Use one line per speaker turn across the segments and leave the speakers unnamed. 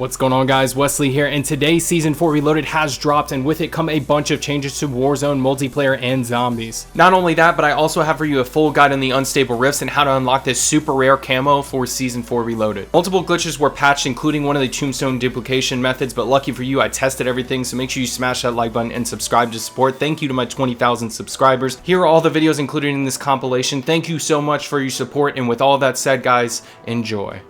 What's going on, guys? Wesley here, and today's Season 4 Reloaded has dropped, and with it come a bunch of changes to Warzone, multiplayer, and zombies. Not only that, but I also have for you a full guide on the unstable rifts and how to unlock this super rare camo for Season 4 Reloaded. Multiple glitches were patched, including one of the Tombstone duplication methods, but lucky for you, I tested everything, so make sure you smash that like button and subscribe to support. Thank you to my 20,000 subscribers. Here are all the videos included in this compilation. Thank you so much for your support, and with all that said, guys, enjoy.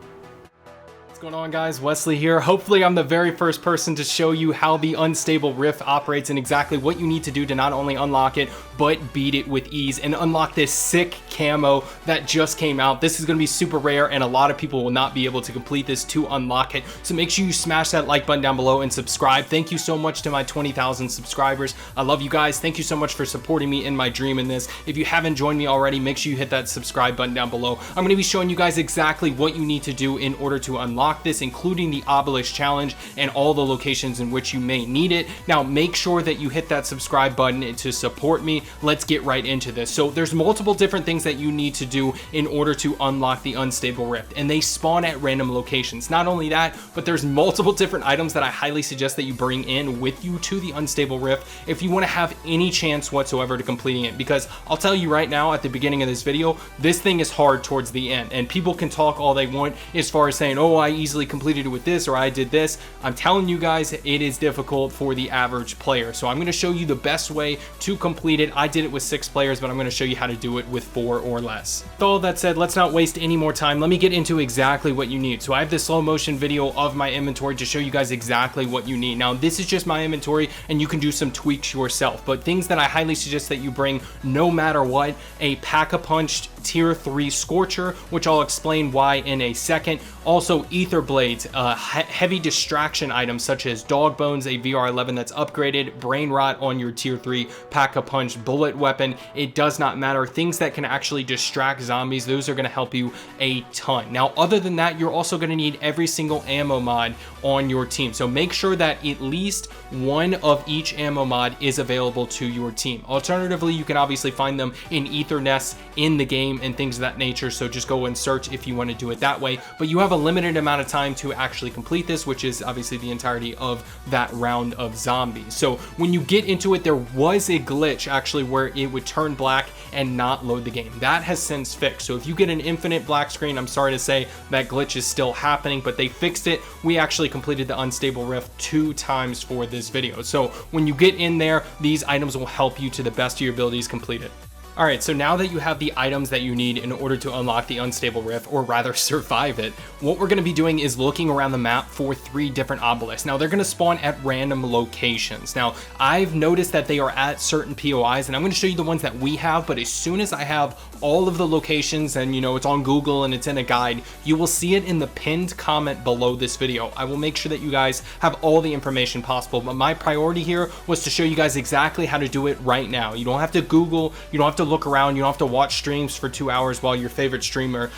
What's going on, guys? Wesley here. Hopefully I'm the very first person to show you how the unstable rift operates and exactly what you need to do to not only unlock it but beat it with ease and unlock this sick camo that just came out. This is going to be super rare and a lot of people will not be able to complete this to unlock it, so make sure you smash that like button down below and subscribe. Thank you so much to my 20,000 subscribers. I love you guys. Thank you so much for supporting me in my dream in this. If you haven't joined me already, make sure you hit that subscribe button down below. I'm going to be showing you guys exactly what you need to do in order to unlock this, including the obelisk challenge and all the locations in which you may need it. Now make sure that you hit that subscribe button to support me. Let's get right into this. So there's multiple different things that you need to do in order to unlock the unstable rift, and they spawn at random locations. Not only that, but there's multiple different items that I highly suggest that you bring in with you to the unstable rift if you want to have any chance whatsoever to completing it, because I'll tell you right now at the beginning of this video, this thing is hard towards the end, and people can talk all they want as far as saying, oh, I easily completed it with this or I did this. I'm telling you guys, it is difficult for the average player. So I'm going to show you the best way to complete it. I did it with 6 players, but I'm going to show you how to do it with 4 or less. With all that said, let's not waste any more time. Let me get into exactly what you need. So I have this slow motion video of my inventory to show you guys exactly what you need. Now this is just my inventory and you can do some tweaks yourself, but things that I highly suggest that you bring no matter what: a pack-a-punched tier 3 scorcher, which I'll explain why in a second. Also ether blades, heavy distraction items such as dog bones, a VR11 that's upgraded, brain rot on your tier 3 pack-a-punch bullet weapon. It does not matter. Things that can actually distract zombies, those are going to help you a ton. Now other than that, you're also going to need every single ammo mod on your team, so make sure that at least one of each ammo mod is available to your team. Alternatively, you can obviously find them in ether nests in the game and things of that nature, so just go and search if you want to do it that way. But you have a limited amount of time to actually complete this, which is obviously the entirety of that round of zombies. So when you get into it, there was a glitch actually where it would turn black and not load the game. That has since fixed, so if you get an infinite black screen, I'm sorry to say that glitch is still happening, but they fixed it. We actually completed the unstable rift 2 times for this video, so when you get in there, these items will help you to the best of your abilities complete it. Alright, so now that you have the items that you need in order to unlock the unstable rift, or rather survive it, what we're going to be doing is looking around the map for 3 different obelisks. Now they're going to spawn at random locations. Now I've noticed that they are at certain POIs, and I'm going to show you the ones that we have, but as soon as I have all of the locations, and you know it's on Google and it's in a guide, you will see it in the pinned comment below this video. I will make sure that you guys have all the information possible, but my priority here was to show you guys exactly how to do it right now. You don't have to Google, you don't have to look around, you don't have to watch streams for 2 hours while your favorite streamer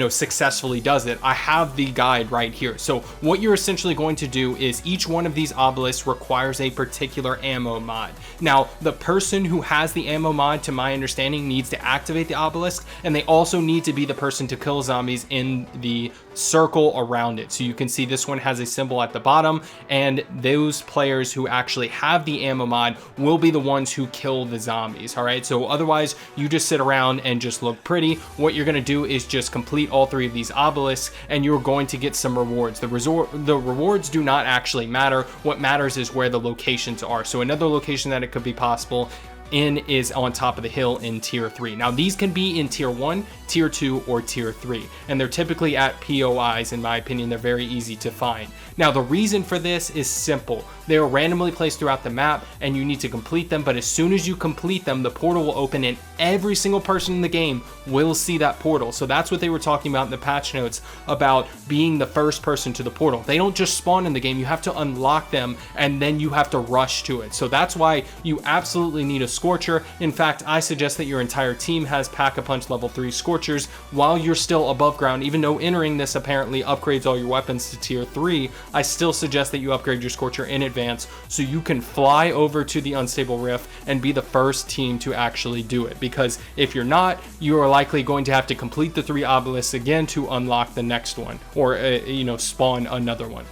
successfully does it. I have the guide right here. So what you're essentially going to do is each one of these obelisks requires a particular ammo mod. Now the person who has the ammo mod, to my understanding, needs to activate the obelisk, and they also need to be the person to kill zombies in the circle around it. So you can see this one has a symbol at the bottom, and those players who actually have the ammo mod will be the ones who kill the zombies. All right, so otherwise you just sit around and just look pretty. What you're going to do is just complete all 3 of these obelisks and you're going to get some rewards. The rewards do not actually matter. What matters is where the locations are. So another location that it could be possible in is on top of the hill in tier 3. Now these can be in tier 1, tier 2, or tier 3, and they're typically at POIs. In my opinion, they're very easy to find. Now the reason for this is simple. They are randomly placed throughout the map and you need to complete them, but as soon as you complete them, the portal will open and every single person in the game will see that portal. So that's what they were talking about in the patch notes about being the first person to the portal. They don't just spawn in the game, you have to unlock them and then you have to rush to it. So that's why you absolutely need a scorcher. In fact, I suggest that your entire team has pack-a-punch level 3 scorchers while you're still above ground. Even though entering this apparently upgrades all your weapons to tier 3, I still suggest that you upgrade your scorcher in advance so you can fly over to the unstable rift and be the first team to actually do it, because if you're not, you are likely going to have to complete the 3 obelisks again to unlock the next one, or spawn another one.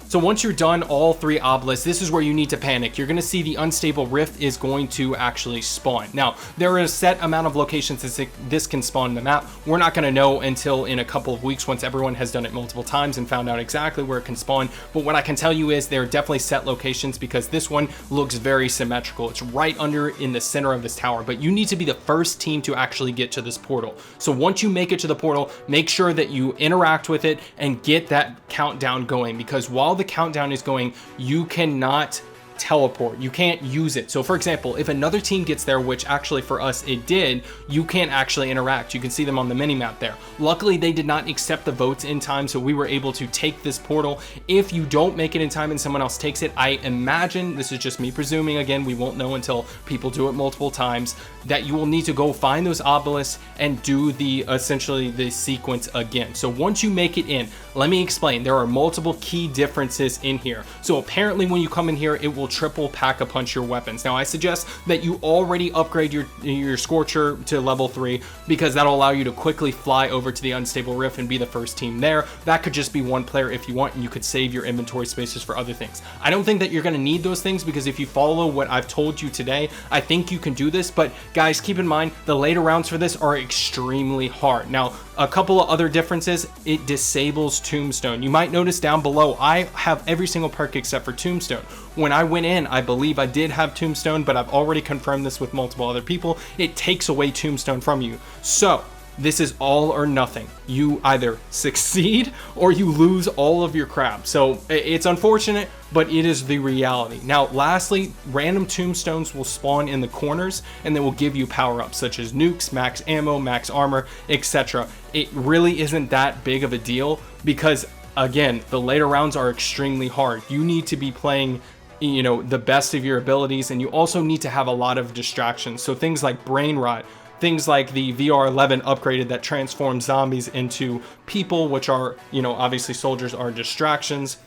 So once you're done all 3 obelisks, this is where you need to panic. You're going to see the unstable rift is going to actually spawn. Now, there are a set amount of locations this can spawn in the map. We're not going to know until in a couple of weeks once everyone has done it multiple times and found out exactly where it can spawn. But what I can tell you is there are definitely set locations because this one looks very symmetrical. It's right under in the center of this tower, but you need to be the first team to actually get to this portal. So once you make it to the portal, make sure that you interact with it and get that countdown going, because while the countdown is going, you cannot teleport. You can't use it. So for example, if another team gets there, which actually for us it did, you can't actually interact. You can see them on the mini map there. Luckily they did not accept the votes in time, so we were able to take this portal. If you don't make it in time and someone else takes it, I imagine, this is just me presuming, again, we won't know until people do it multiple times, that you will need to go find those obelisks and do the essentially the sequence again. So once you make it in, let me explain. There are multiple key differences in here. So apparently when you come in here, it will triple pack-a-punch your weapons. Now I suggest that you already upgrade your Scorcher to level 3 because that'll allow you to quickly fly over to the unstable rift and be the first team there. That could just be one player if you want, and you could save your inventory spaces for other things. I don't think that you're going to need those things because if you follow what I've told you today, I think you can do this. But guys, keep in mind the later rounds for this are extremely hard. Now a couple of other differences: it disables Tombstone. You might notice down below I have every single perk except for Tombstone. When I went in, I believe I did have Tombstone, but I've already confirmed this with multiple other people. It takes away Tombstone from you. So this is all or nothing. You either succeed or you lose all of your crap. So it's unfortunate, but it is the reality. Now, lastly, random tombstones will spawn in the corners and they will give you power-ups such as nukes, max ammo, max armor, etc. It really isn't that big of a deal because, again, the later rounds are extremely hard. You need to be playing, you know, the best of your abilities, and you also need to have a lot of distractions. So things like brain rot, things like the VR11 upgraded that transforms zombies into people, which are, you know, obviously soldiers are distractions,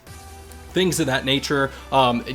things of that nature.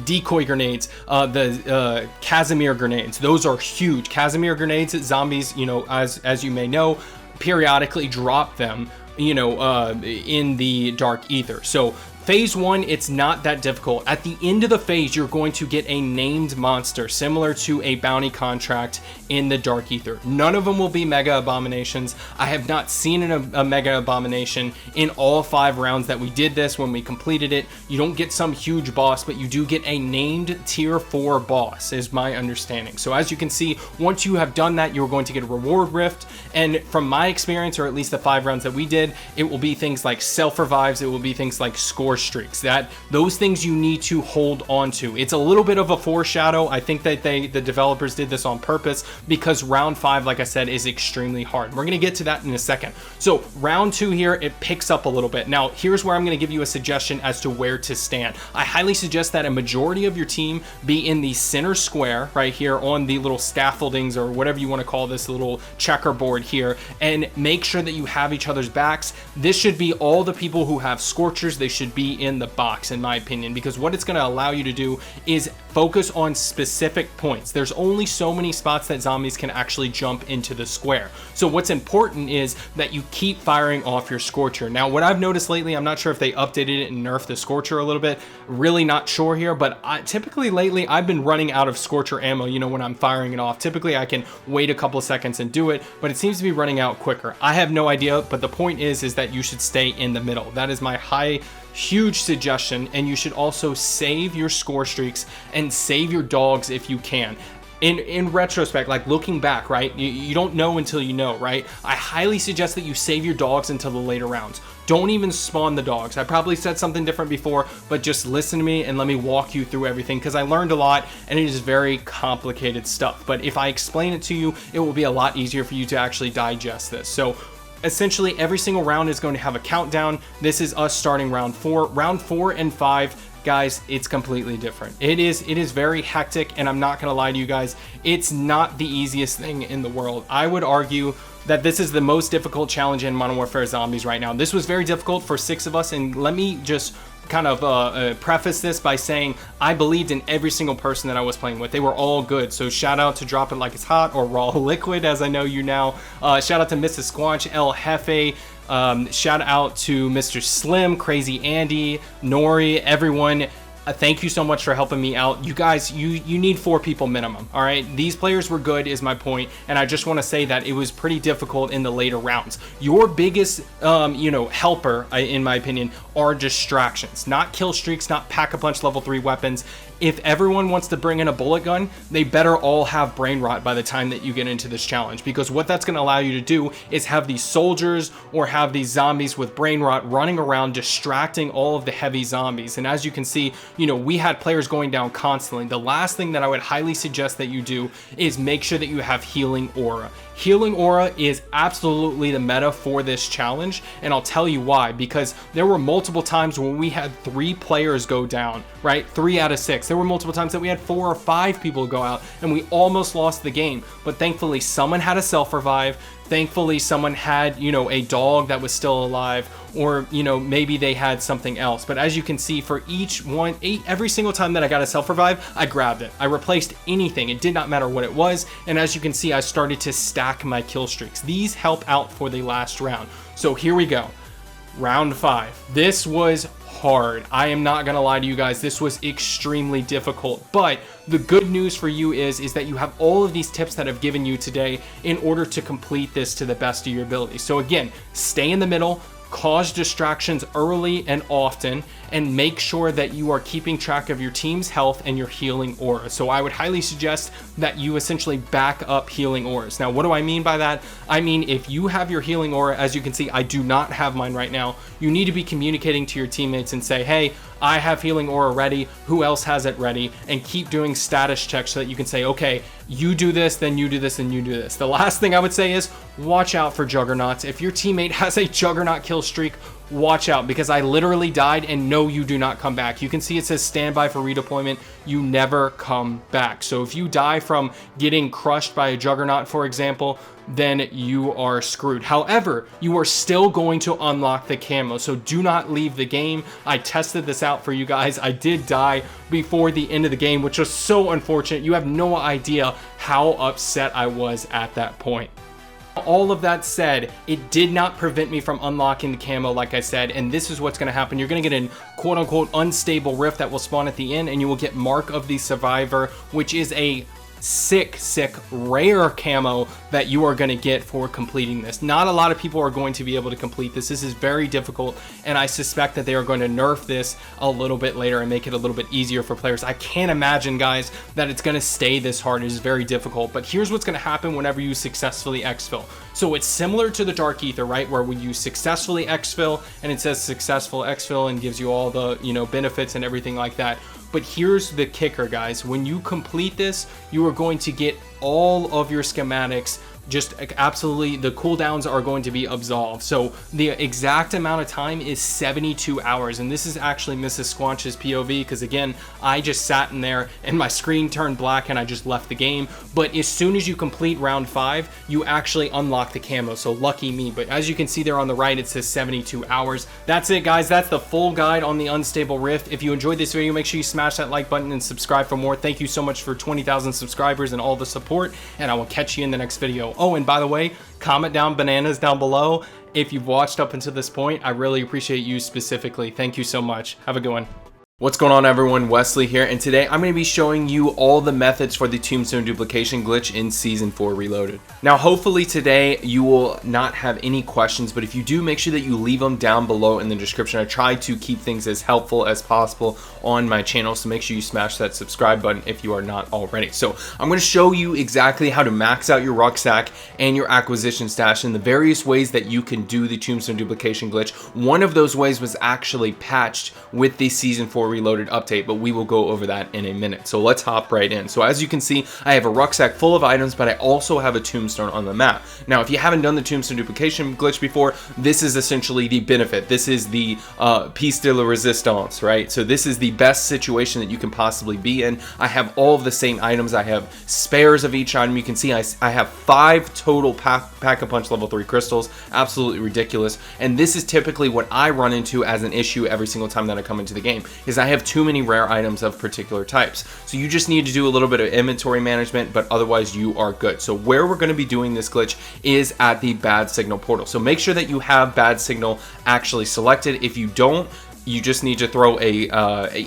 Decoy grenades, the Casimir grenades, those are huge. Casimir grenades, zombies, you know, as you may know, periodically drop them, you know, in the dark ether. So phase 1, it's not that difficult. At the end of the phase, you're going to get a named monster similar to a bounty contract in the dark ether. None of them will be mega abominations. I have not seen a mega abomination in all 5 rounds that we did this. When we completed it, you don't get some huge boss, but you do get a named tier 4 boss, is my understanding. So as you can see, once you have done that, you're going to get a reward rift. And from my experience, or at least the 5 rounds that we did, it will be things like self revives. It will be things like score streaks. Those things you need to hold on to. It's a little bit of a foreshadow. I think that the developers did this on purpose because round 5, like I said, is extremely hard. We're going to get to that in a second. So round 2 here, it picks up a little bit. Now here's where I'm going to give you a suggestion as to where to stand. I highly suggest that a majority of your team be in the center square right here on the little scaffoldings, or whatever you want to call this little checkerboard here, and make sure that you have each other's backs. This should be all the people who have Scorchers. They should be in the box, in my opinion, because what it's going to allow you to do is focus on specific points. There's only so many spots that zombies can actually jump into the square. So what's important is that you keep firing off your Scorcher. Now what I've noticed lately, I'm not sure if they updated it and nerfed the Scorcher a little bit, really not sure here, but typically lately I've been running out of Scorcher ammo, you know, when I'm firing it off. Typically I can wait a couple of seconds and do it, but it seems to be running out quicker. I have no idea, but the point is that you should stay in the middle. That is my huge suggestion. And you should also save your score streaks and save your dogs if you can. In retrospect, like looking back, right, you don't know until you know, right? I highly suggest that you save your dogs until the later rounds. Don't even spawn the dogs. I probably said something different before, but just listen to me and let me walk you through everything, because I learned a lot and it is very complicated stuff. But if I explain it to you, it will be a lot easier for you to actually digest this. So essentially every single round is going to have a countdown. This is us starting round 4. Round 4 and 5, guys, it's completely different. It is very hectic, and I'm not gonna lie to you guys, it's not the easiest thing in the world. I would argue that this is the most difficult challenge in Modern Warfare Zombies right now. This was very difficult for 6 of us, and let me just kind of preface this by saying I believed in every single person that I was playing with. They were all good. So shout out to Drop It Like It's Hot, or Raw Liquid, as I know you now. Shout out to Mrs. Squanch, El Jefe, Shout out to Mr. Slim, Crazy Andy, Nori, everyone. Thank you so much for helping me out. You guys, you need 4 people minimum, all right? These players were good is my point, and I just want to say that it was pretty difficult in the later rounds. Your biggest, helper, in my opinion, are distractions, not kill streaks, not pack-a-punch level 3 weapons. If everyone wants to bring in a bullet gun, they better all have brain rot by the time that you get into this challenge, because what that's going to allow you to do is have these soldiers or have these zombies with brain rot running around distracting all of the heavy zombies. And as you can see, we had players going down constantly. The last thing that I would highly suggest that you do is make sure that you have healing aura. Healing aura is absolutely the meta for this challenge, and I'll tell you why. Because there were multiple times when we had 3 players go down, right? 3 out of 6. There were multiple times that we had 4 or 5 people go out, and we almost lost the game. But thankfully, someone had a self-revive. Thankfully, someone had, a dog that was still alive, or, maybe they had something else. But as you can see, for every single time that I got a self-revive, I grabbed it. I replaced anything. It did not matter what it was. And as you can see, I started to stack my kill streaks. These help out for the last round. So here we go. Round 5. This was hard. I am not gonna lie to you guys, this was extremely difficult, but the good news for you is that you have all of these tips that I've given you today in order to complete this to the best of your ability. So again, stay in the middle, cause distractions early and often, and make sure that you are keeping track of your team's health and your healing aura. So I would highly suggest that you essentially back up healing auras. Now, what do I mean by that? I mean, if you have your healing aura, as you can see, I do not have mine right now, you need to be communicating to your teammates and say, hey, I have healing aura ready, who else has it ready? And keep doing status checks so that you can say, okay, you do this, then you do this, and you do this. The last thing I would say is watch out for juggernauts. If your teammate has a juggernaut kill streak, watch out, because I literally died, and no, you do not come back. You can see it says standby for redeployment. You never come back. So if you die from getting crushed by a juggernaut, for example, then you are screwed. However, you are still going to unlock the camo, so do not leave the game. I tested this out for you guys. I did die before the end of the game, which was so unfortunate. You have no idea how upset I was at that point. All of that said, it did not prevent me from unlocking the camo, like I said, and this is what's going to happen. You're going to get a quote-unquote unstable rift that will spawn at the end, and you will get Mark of the Survivor, which is a sick rare camo that you are going to get for completing this. Not a lot of people are going to be able to complete this. This is very difficult, and I suspect that they are going to nerf this a little bit later and make it a little bit easier for players. I can't imagine, guys, that it's going to stay this hard. It is very difficult, but here's what's going to happen whenever you successfully exfil. So it's similar to the Dark Aether, right, where when you successfully exfil and it says successful exfil and gives you all the benefits and everything like that. But here's the kicker, guys. When you complete this, you are going to get all of your schematics. Just absolutely, the cooldowns are going to be absolved. So the exact amount of time is 72 hours. And this is actually Mrs. Squanch's POV, because again, I just sat in there and my screen turned black and I just left the game. But as soon as you complete round 5, you actually unlock the camo. So lucky me. But as you can see there on the right, it says 72 hours. That's it, guys. That's the full guide on the Unstable Rift. If you enjoyed this video, make sure you smash that like button and subscribe for more. Thank you so much for 20,000 subscribers and all the support. And I will catch you in the next video. Oh, and by the way, comment down bananas down below if you've watched up until this point. I really appreciate you specifically. Thank you so much. Have a good one. What's going on, everyone? Wesley here, and today I'm going to be showing you all the methods for the Tombstone duplication glitch in Season 4 Reloaded. Now, hopefully today you will not have any questions, but if you do, make sure that you leave them down below in the description. I try to keep things as helpful as possible on my channel, so make sure you smash that subscribe button if you are not already. So I'm going to show you exactly how to max out your rucksack and your acquisition stash and the various ways that you can do the Tombstone duplication glitch. One of those ways was actually patched with the Season 4 Reloaded update, but we will go over that in a minute. So let's hop right in. So as you can see, I have a rucksack full of items, but I also have a tombstone on the map. Now, if you haven't done the Tombstone duplication glitch before, this is essentially the benefit. This is the piece de la resistance, right? So this is the best situation that you can possibly be in. I have all of the same items. I have spares of each item. You can see I have 5 total pack-a-punch level 3 crystals. Absolutely ridiculous. And this is typically what I run into as an issue every single time that I come into the game, is I have too many rare items of particular types. So you just need to do a little bit of inventory management, but otherwise you are good. So where we're going to be doing this glitch is at the bad signal portal. So make sure that you have bad signal actually selected. If you don't, you just need to throw a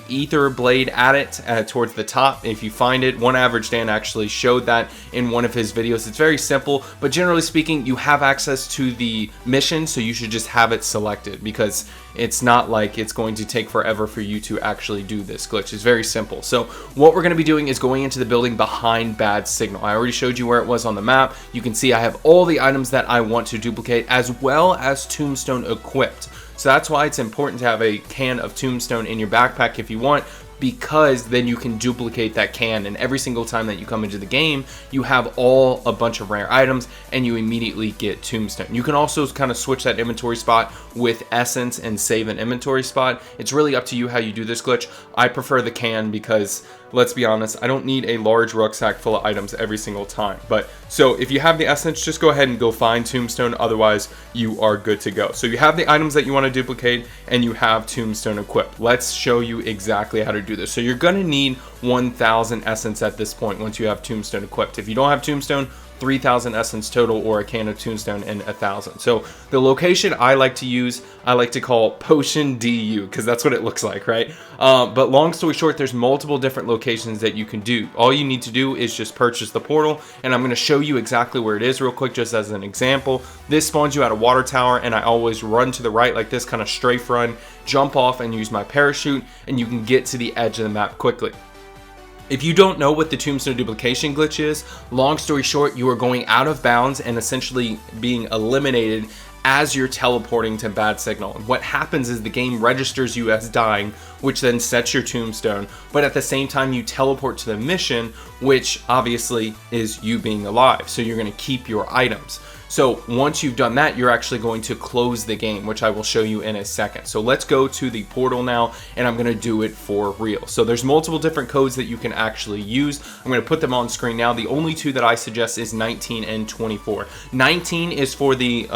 Aether blade at it towards the top. If you find it, One Average Dan actually showed that in one of his videos. It's very simple, but generally speaking, you have access to the mission, so you should just have it selected, because it's not like it's going to take forever for you to actually do this glitch. It's very simple. So what we're going to be doing is going into the building behind bad signal. I already showed you where it was on the map. You can see I have all the items that I want to duplicate, as well as Tombstone equipped. So that's why it's important to have a can of Tombstone in your backpack if you want, because then you can duplicate that can, and every single time that you come into the game, you have a bunch of rare items and you immediately get Tombstone. You can also kind of switch that inventory spot with Essence and save an inventory spot. It's really up to you how you do this glitch. I prefer the can because, let's be honest, I don't need a large rucksack full of items every single time. But so if you have the Essence, just go ahead and go find Tombstone. Otherwise, you are good to go. So you have the items that you want to duplicate and you have Tombstone equipped. Let's show you exactly how to do this. So you're going to need 1,000 Essence at this point once you have Tombstone equipped. If you don't have Tombstone, 3,000 Essence total, or a can of Tombstone and 1,000. So the location I like to use, I like to call Potion DU, because that's what it looks like, right? But long story short, there's multiple different locations that you can do. All you need to do is just purchase the portal, and I'm going to show you exactly where it is real quick, just as an example. This spawns you at a water tower, and I always run to the right like this, kind of strafe run, jump off and use my parachute, and you can get to the edge of the map quickly. If you don't know what the Tombstone duplication glitch is, long story short, you are going out of bounds and essentially being eliminated as you're teleporting to bad signal. And what happens is the game registers you as dying, which then sets your Tombstone, but at the same time you teleport to the mission, which obviously is you being alive. So you're going to keep your items. So once you've done that, you're actually going to close the game, which I will show you in a second. So let's go to the portal now, and I'm going to do it for real. So there's multiple different codes that you can actually use. I'm going to put them on screen now. The only two that I suggest is 19 and 24. 19 is for the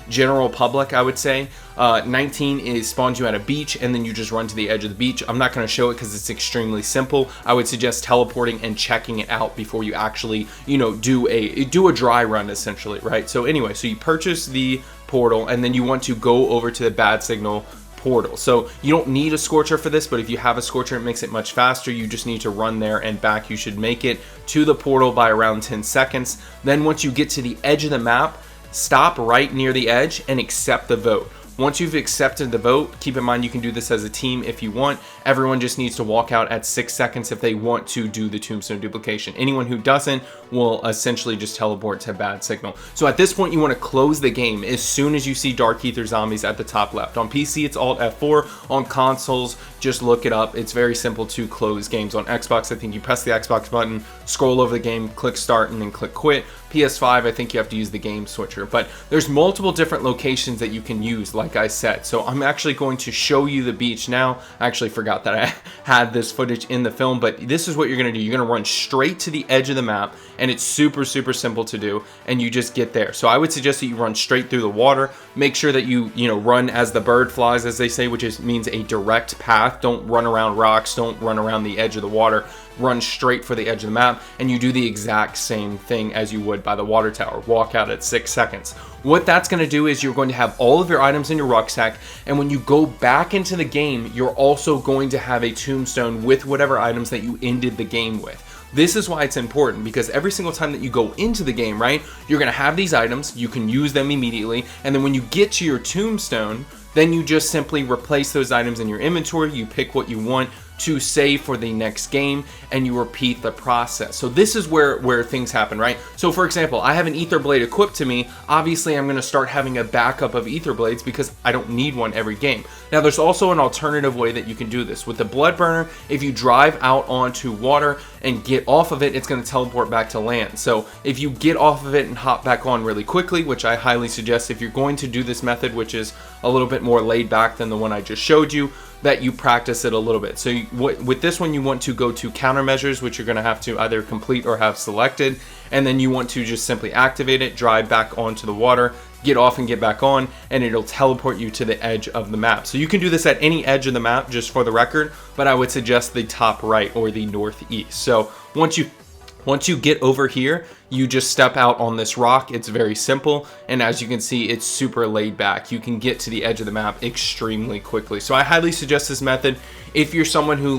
general public, I would say. 19 is spawns you at a beach, and then you just run to the edge of the beach. I'm not going to show it because it's extremely simple. I would suggest teleporting and checking it out before you actually, do a dry run, essentially, right? So anyway, so you purchase the portal, and then you want to go over to the bad signal portal. So you don't need a scorcher for this, but if you have a scorcher, it makes it much faster. You just need to run there and back. You should make it to the portal by around 10 seconds. Then once you get to the edge of the map, stop right near the edge and accept the vote. Once you've accepted the vote, keep in mind you can do this as a team if you want. Everyone just needs to walk out at 6 seconds if they want to do the Tombstone duplication. Anyone who doesn't will essentially just teleport to bad signal. So at this point, you want to close the game as soon as you see Dark Aether zombies at the top left. On PC, it's Alt F4. On consoles, just look it up. It's very simple to close games. On Xbox, I think you press the Xbox button, scroll over the game, click start, and then click quit. PS5, I think you have to use the game switcher. But there's multiple different locations that you can use, like I said. So I'm actually going to show you the beach now. I actually forgot that I had this footage in the film, but this is what you're going to do. You're going to run straight to the edge of the map, and it's super, super simple to do, and you just get there. So I would suggest that you run straight through the water. Make sure that you run as the bird flies, as they say, which means a direct path. Don't run around rocks. Don't run around the edge of the water. Run straight for the edge of the map, and you do the exact same thing as you would by the water tower. Walk out at 6 seconds. What that's going to do is you're going to have all of your items in your rucksack, and when you go back into the game, you're also going to have a Tombstone with whatever items that you ended the game with. This is why it's important, because every single time that you go into the game, right, you're going to have these items, you can use them immediately, and then when you get to your Tombstone, then you just simply replace those items in your inventory, you pick what you want to save for the next game, and you repeat the process. So this is where things happen, right? So for example, I have an Aether blade equipped to me. Obviously, I'm going to start having a backup of Aether blades because I don't need one every game. Now, there's also an alternative way that you can do this. With the blood burner, if you drive out onto water and get off of it, it's going to teleport back to land. So if you get off of it and hop back on really quickly, which I highly suggest if you're going to do this method, which is a little bit more laid back than the one I just showed you, that you practice it a little bit. So with this one, you want to go to countermeasures, which you're going to have to either complete or have selected, and then you want to just simply activate it, drive back onto the water, get off and get back on, and it'll teleport you to the edge of the map. So you can do this at any edge of the map, just for the record, but I would suggest the top right or the northeast. So once you get over here, you just step out on this rock. It's very simple, and as you can see, it's super laid back. You can get to the edge of the map extremely quickly. So I highly suggest this method if you're someone who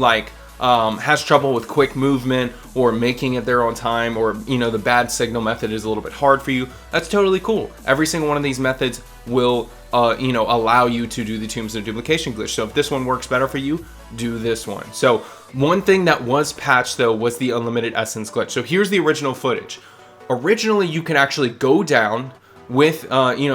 has trouble with quick movement or making it there on time, or the bad signal method is a little bit hard for you. That's totally cool. Every single one of these methods will allow you to do the Tombstone duplication glitch. So if this one works better for you, do this one. So one thing that was patched though was the unlimited essence glitch. So here's the original footage. Originally, you can actually go down with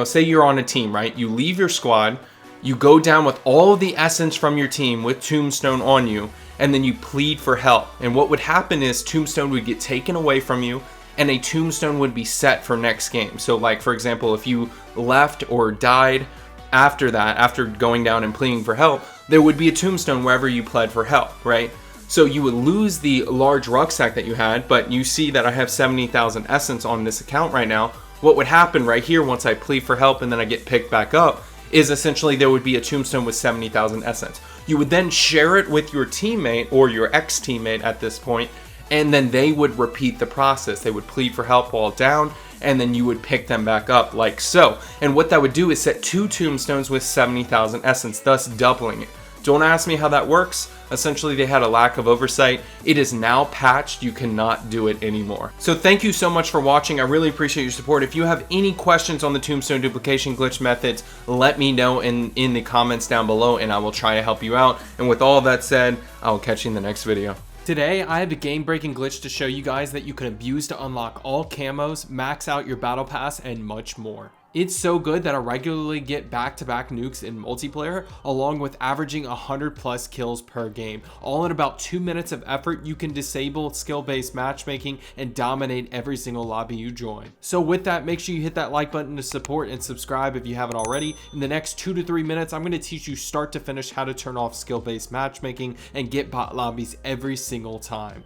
say you're on a team, right? You leave your squad, you go down with all of the essence from your team with Tombstone on you, and then you plead for help. And what would happen is Tombstone would get taken away from you, and a Tombstone would be set for next game. So like, for example, if you left or died after that, after going down and pleading for help, there would be a Tombstone wherever you pled for help, right? So you would lose the large rucksack that you had, but you see that I have 70,000 essence on this account right now. What would happen right here once I plead for help and then I get picked back up is essentially there would be a Tombstone with 70,000 essence. You would then share it with your teammate or your ex-teammate at this point, and then they would repeat the process. They would plead for help while down, and then you would pick them back up like so. And what that would do is set 2 Tombstones with 70,000 essence, thus doubling it. Don't ask me how that works. Essentially, they had a lack of oversight. It is now patched. You cannot do it anymore. So thank you so much for watching. I really appreciate your support. If you have any questions on the Tombstone duplication glitch methods, let me know in the comments down below, and I will try to help you out. And with all of that said, I will catch you in the next video. Today, I have a game-breaking glitch to show you guys that you can abuse to unlock all camos, max out your battle pass, and much more. It's so good that I regularly get back-to-back nukes in multiplayer, along with averaging 100+ kills per game. All in about 2 minutes of effort, you can disable skill-based matchmaking and dominate every single lobby you join. So with that, make sure you hit that like button to support and subscribe if you haven't already. In the next 2 to 3 minutes, I'm going to teach you start to finish how to turn off skill-based matchmaking and get bot lobbies every single time.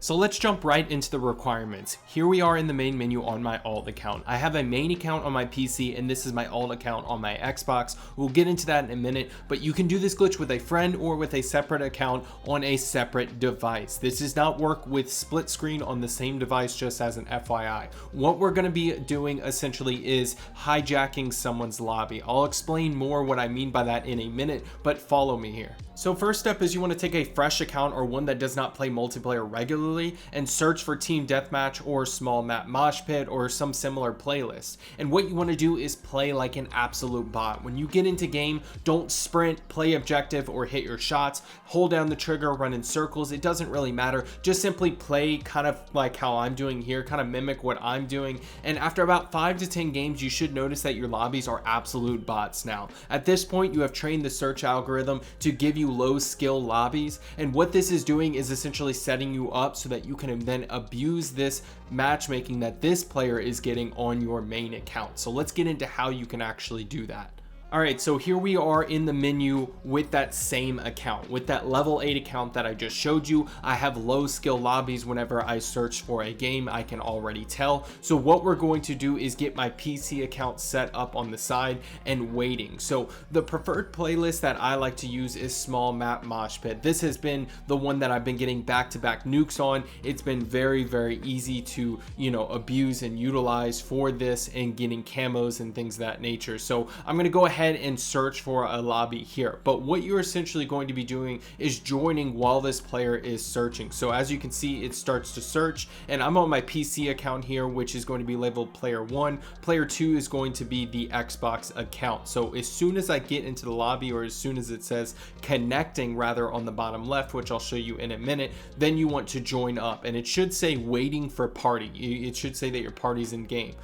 So let's jump right into the requirements. Here we are in the main menu on my alt account. I have a main account on my PC, and this is my alt account on my Xbox. We'll get into that in a minute, but you can do this glitch with a friend or with a separate account on a separate device. This does not work with split screen on the same device, just as an FYI. What we're going to be doing essentially is hijacking someone's lobby. I'll explain more what I mean by that in a minute, but follow me here. So first step is you want to take a fresh account or one that does not play multiplayer regularly and search for team deathmatch or small map mosh pit or some similar playlist. And what you want to do is play like an absolute bot. When you get into game, don't sprint, play objective, or hit your shots. Hold down the trigger, run in circles. It doesn't really matter. Just simply play kind of like how I'm doing here, kind of mimic what I'm doing. And after about 5 to 10 games, you should notice that your lobbies are absolute bots now. At this point, you have trained the search algorithm to give you low skill lobbies, and what this is doing is essentially setting you up so that you can then abuse this matchmaking that this player is getting on your main account. So let's get into how you can actually do that. Alright, so here we are in the menu with that same account. With that level 8 account that I just showed you, I have low skill lobbies whenever I search for a game, I can already tell. So what we're going to do is get my PC account set up on the side and waiting. So the preferred playlist that I like to use is Small Map Mosh Pit. This has been the one that I've been getting back-to-back nukes on. It's been very, very easy to, abuse and utilize for this and getting camos and things of that nature. So I'm going to go ahead and search for a lobby here, but what you're essentially going to be doing is joining while this player is searching. So as you can see, it starts to search, and I'm on my PC account here, which is going to be labeled player 1. Player 2 is going to be the Xbox account. So as soon as I get into the lobby, or as soon as it says connecting rather on the bottom left, which I'll show you in a minute, then you want to join up, and it should say waiting for party. It should say that your party's in game.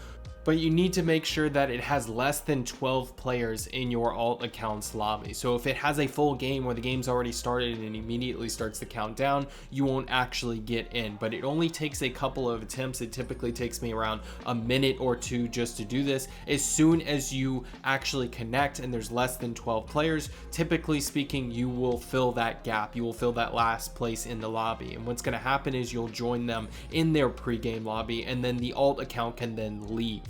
But you need to make sure that it has less than 12 players in your alt account's lobby. So if it has a full game where the game's already started and immediately starts to count down, you won't actually get in. But it only takes a couple of attempts. It typically takes me around a minute or 2 just to do this. As soon as you actually connect and there's less than 12 players, typically speaking, you will fill that gap. You will fill that last place in the lobby. And what's going to happen is you'll join them in their pre-game lobby, and then the alt account can then leave.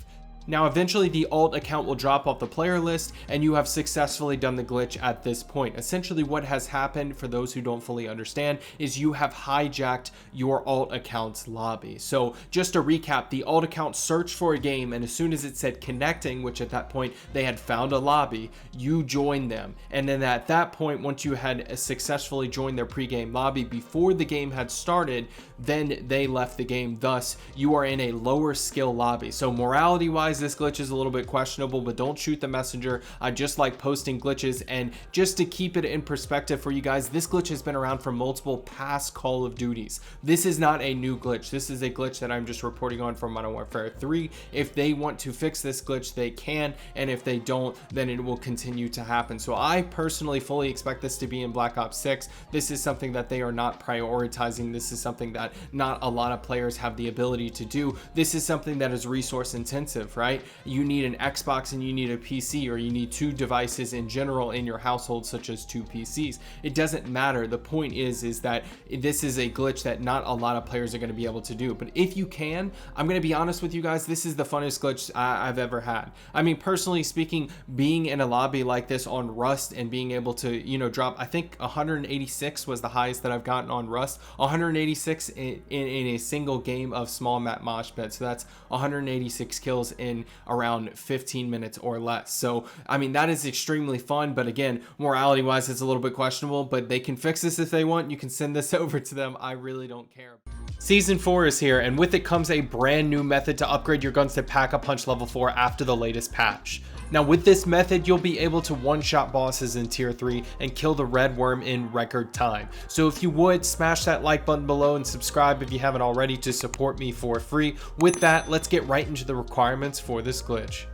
Now eventually the alt account will drop off the player list and you have successfully done the glitch at this point. Essentially what has happened, for those who don't fully understand, is you have hijacked your alt account's lobby. So just to recap, the alt account searched for a game, and as soon as it said connecting, which at that point they had found a lobby, you joined them. And then at that point, once you had successfully joined their pre-game lobby before the game had started, then they left the game. Thus you are in a lower skill lobby. So morality wise, this glitch is a little bit questionable, but don't shoot the messenger. I just like posting glitches, and just to keep it in perspective for you guys, this glitch has been around for multiple past Call of Duties. This is not a new glitch. This is a glitch that I'm just reporting on from Modern Warfare 3. If they want to fix this glitch, they can, and if they don't, then it will continue to happen. So I personally fully expect this to be in Black Ops 6. This is something that they are not prioritizing. This is something that not a lot of players have the ability to do. This is something that is resource intensive, right? You need an Xbox and you need a PC, or you need two devices in general in your household, such as two PCs. It doesn't matter. The point is that this is a glitch that not a lot of players are going to be able to do. But if you can, I'm going to be honest with you guys, this is the funnest glitch I've ever had. I mean, personally speaking, being in a lobby like this on Rust and being able to, you know, drop, I think 186 was the highest that I've gotten on Rust, 186 in a single game of small map mosh pit. So that's 186 kills in around 15 minutes or less. So I mean, that is extremely fun, but again, morality wise, it's a little bit questionable, but they can fix this if they want. You can send this over to them. I really don't care. Season 4 is here, and with it comes a brand new method to upgrade your guns to Pack-a-Punch level 4 after the latest patch. Now with this method, you'll be able to one-shot bosses in tier 3 and kill the red worm in record time. So if you would, smash that like button below and subscribe if you haven't already to support me for free. With that, let's get right into the requirements for this glitch.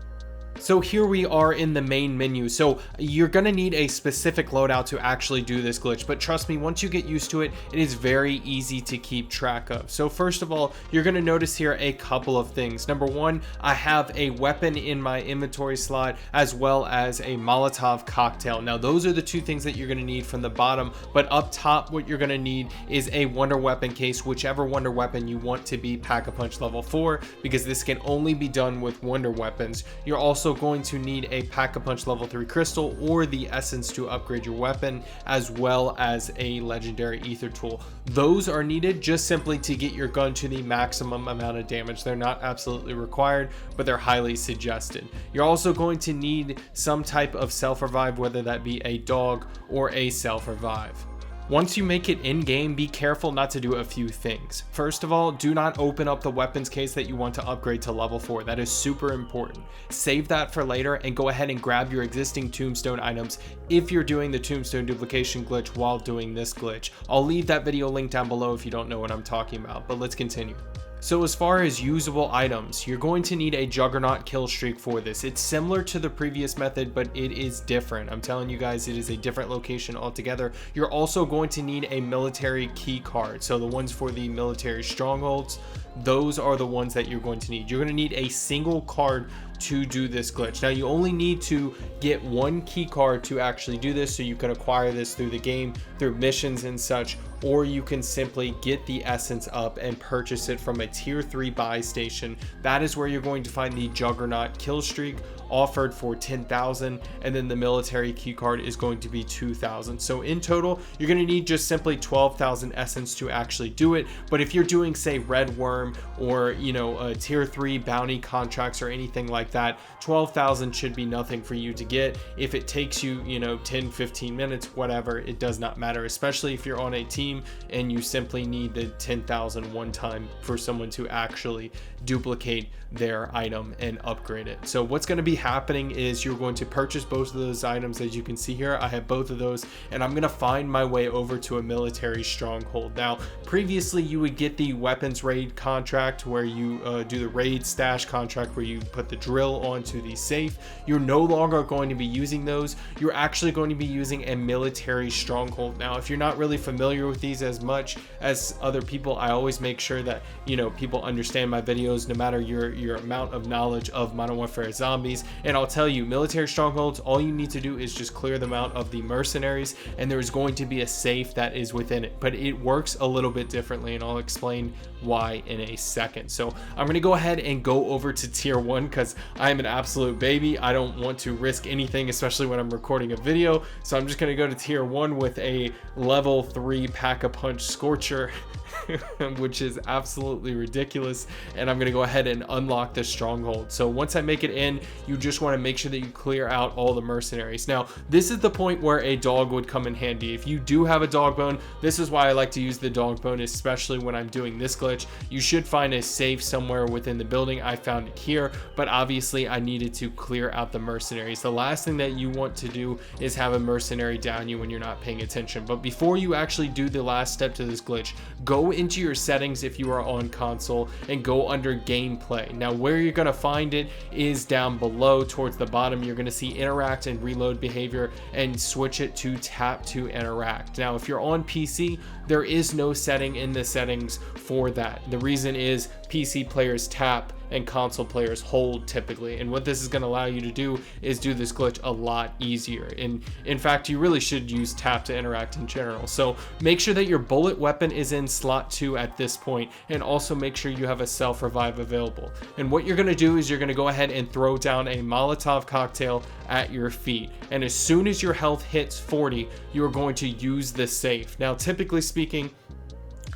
So here we are in the main menu. So you're going to need a specific loadout to actually do this glitch, but trust me, once you get used to it, it is very easy to keep track of. So first of all, you're going to notice here a couple of things. Number one, I have a weapon in my inventory slot, as well as a Molotov cocktail. Now those are the two things that you're going to need from the bottom, but up top, what you're going to need is a wonder weapon case, whichever wonder weapon you want to be Pack-a-Punch level 4, because this can only be done with wonder weapons. You're also going to need a Pack-a-Punch level 3 crystal or the essence to upgrade your weapon, as well as a legendary Aether tool. Those are needed just simply to get your gun to the maximum amount of damage. They're not absolutely required, but they're highly suggested. You're also going to need some type of self-revive, whether that be a dog or a self-revive. Once you make it in game, be careful not to do a few things. First of all, do not open up the weapons case that you want to upgrade to level 4. That is super important. Save that for later and go ahead and grab your existing Tombstone items if you're doing the Tombstone duplication glitch while doing this glitch. I'll leave that video link down below if you don't know what I'm talking about, but let's continue. So as far as usable items, you're going to need a Juggernaut kill streak for this. It's similar to the previous method, but it is different. I'm telling you guys, it is a different location altogether. You're also going to need a military key card. So the ones for the military strongholds, those are the ones that you're going to need. You're going to need a single card to do this glitch. Now you only need to get one key card to actually do this, so you can acquire this through the game, through missions and such, or you can simply get the essence up and purchase it from a tier 3 buy station. That is where you're going to find the Juggernaut kill streak offered for 10,000, and then the military key card is going to be 2,000. So in total, you're going to need just simply 12,000 essence to actually do it. But if you're doing, say, red worm or, you know, tier 3 bounty contracts or anything like that, 12,000 should be nothing for you to get. If it takes you, you know, 10-15 minutes, whatever, it does not matter, especially if you're on a team and you simply need the 10,000 one time for someone to actually duplicate their item and upgrade it. So what's going to be happening is you're going to purchase both of those items. As you can see here, I have both of those, and I'm going to find my way over to a military stronghold. Now previously you would get the weapons raid contract where you do the raid stash contract where you put the drill onto the safe. You're no longer going to be using those. You're actually going to be using a military stronghold. Now if you're not really familiar with these as much as other people. I always make sure that, you know, people understand my videos no matter your amount of knowledge of Modern Warfare zombies. And I'll tell you, military strongholds, all you need to do is just clear them out of the mercenaries, and there's going to be a safe that is within it, but it works a little bit differently, and I'll explain why in a second. So I'm going to go ahead and go over to tier 1 because I am an absolute baby. I don't want to risk anything, especially when I'm recording a video. So I'm just going to go to tier 1 with a level 3 pack-a-punch Scorcher which is absolutely ridiculous. And I'm going to go ahead and unlock the stronghold. So once I make it in, you just want to make sure that you clear out all the mercenaries. Now, this is the point where a dog would come in handy. If you do have a dog bone, this is why I like to use the dog bone, especially when I'm doing this glitch. You should find a safe somewhere within the building. I found it here, but obviously I needed to clear out the mercenaries. The last thing that you want to do is have a mercenary down you when you're not paying attention. But before you actually do the last step to this glitch, go into your settings if you are on console and go under gameplay. Now, where you're going to find it is down below towards the bottom. You're going to see interact and reload behavior, and switch it to tap to interact. Now, if you're on PC, there is no setting in the settings for that. The reason is PC players tap and console players hold typically, and what this is going to allow you to do is do this glitch a lot easier. And in fact, you really should use tap to interact in general. So make sure that your bullet weapon is in slot 2 at this point, and also make sure you have a self revive available. And what you're going to do is you're going to go ahead and throw down a Molotov cocktail at your feet, and as soon as your health hits 40, you're going to use the safe. Now, typically speaking,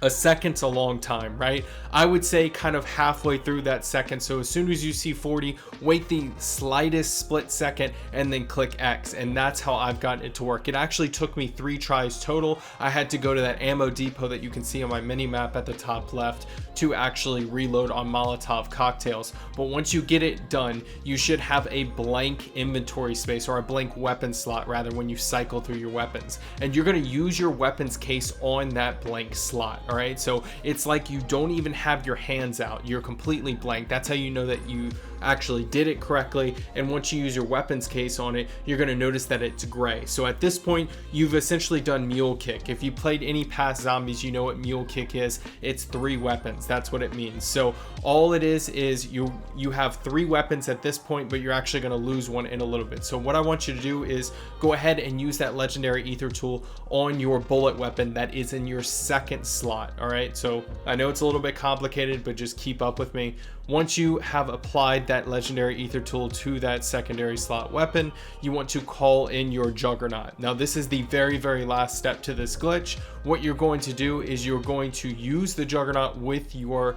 a second's a long time, right? I would say kind of halfway through that second. So as soon as you see 40, wait the slightest split second and then click X. And that's how I've gotten it to work. It actually took me 3 tries total. I had to go to that ammo depot that you can see on my mini map at the top left to actually reload on Molotov cocktails. But once you get it done, you should have a blank inventory space, or a blank weapon slot rather, when you cycle through your weapons. And you're going to use your weapons case on that blank slot. All right, so it's like you don't even have your hands out, you're completely blank. That's how you know that you actually did it correctly. And once you use your weapons case on it, you're going to notice that it's gray. So at this point, you've essentially done mule kick. If you played any past zombies, you know what mule kick is. It's 3 weapons. That's what it means. So all it is you have 3 weapons at this point, but you're actually going to lose one in a little bit. So what I want you to do is go ahead and use that legendary ether tool on your bullet weapon that is in your second slot. All right, so I know it's a little bit complicated, but just keep up with me. Once you have applied that legendary ether tool to that secondary slot weapon, you want to call in your juggernaut. Now, this is the very, very last step to this glitch. What you're going to do is you're going to use the juggernaut with your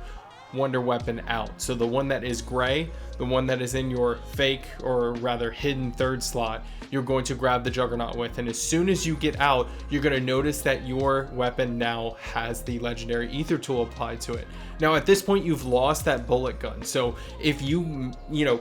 wonder weapon out. So the one that is gray, the one that is in your fake, or rather hidden third slot, you're going to grab the juggernaut with. And as soon as you get out, you're going to notice that your weapon now has the legendary ether tool applied to it. Now, at this point, you've lost that bullet gun. So if you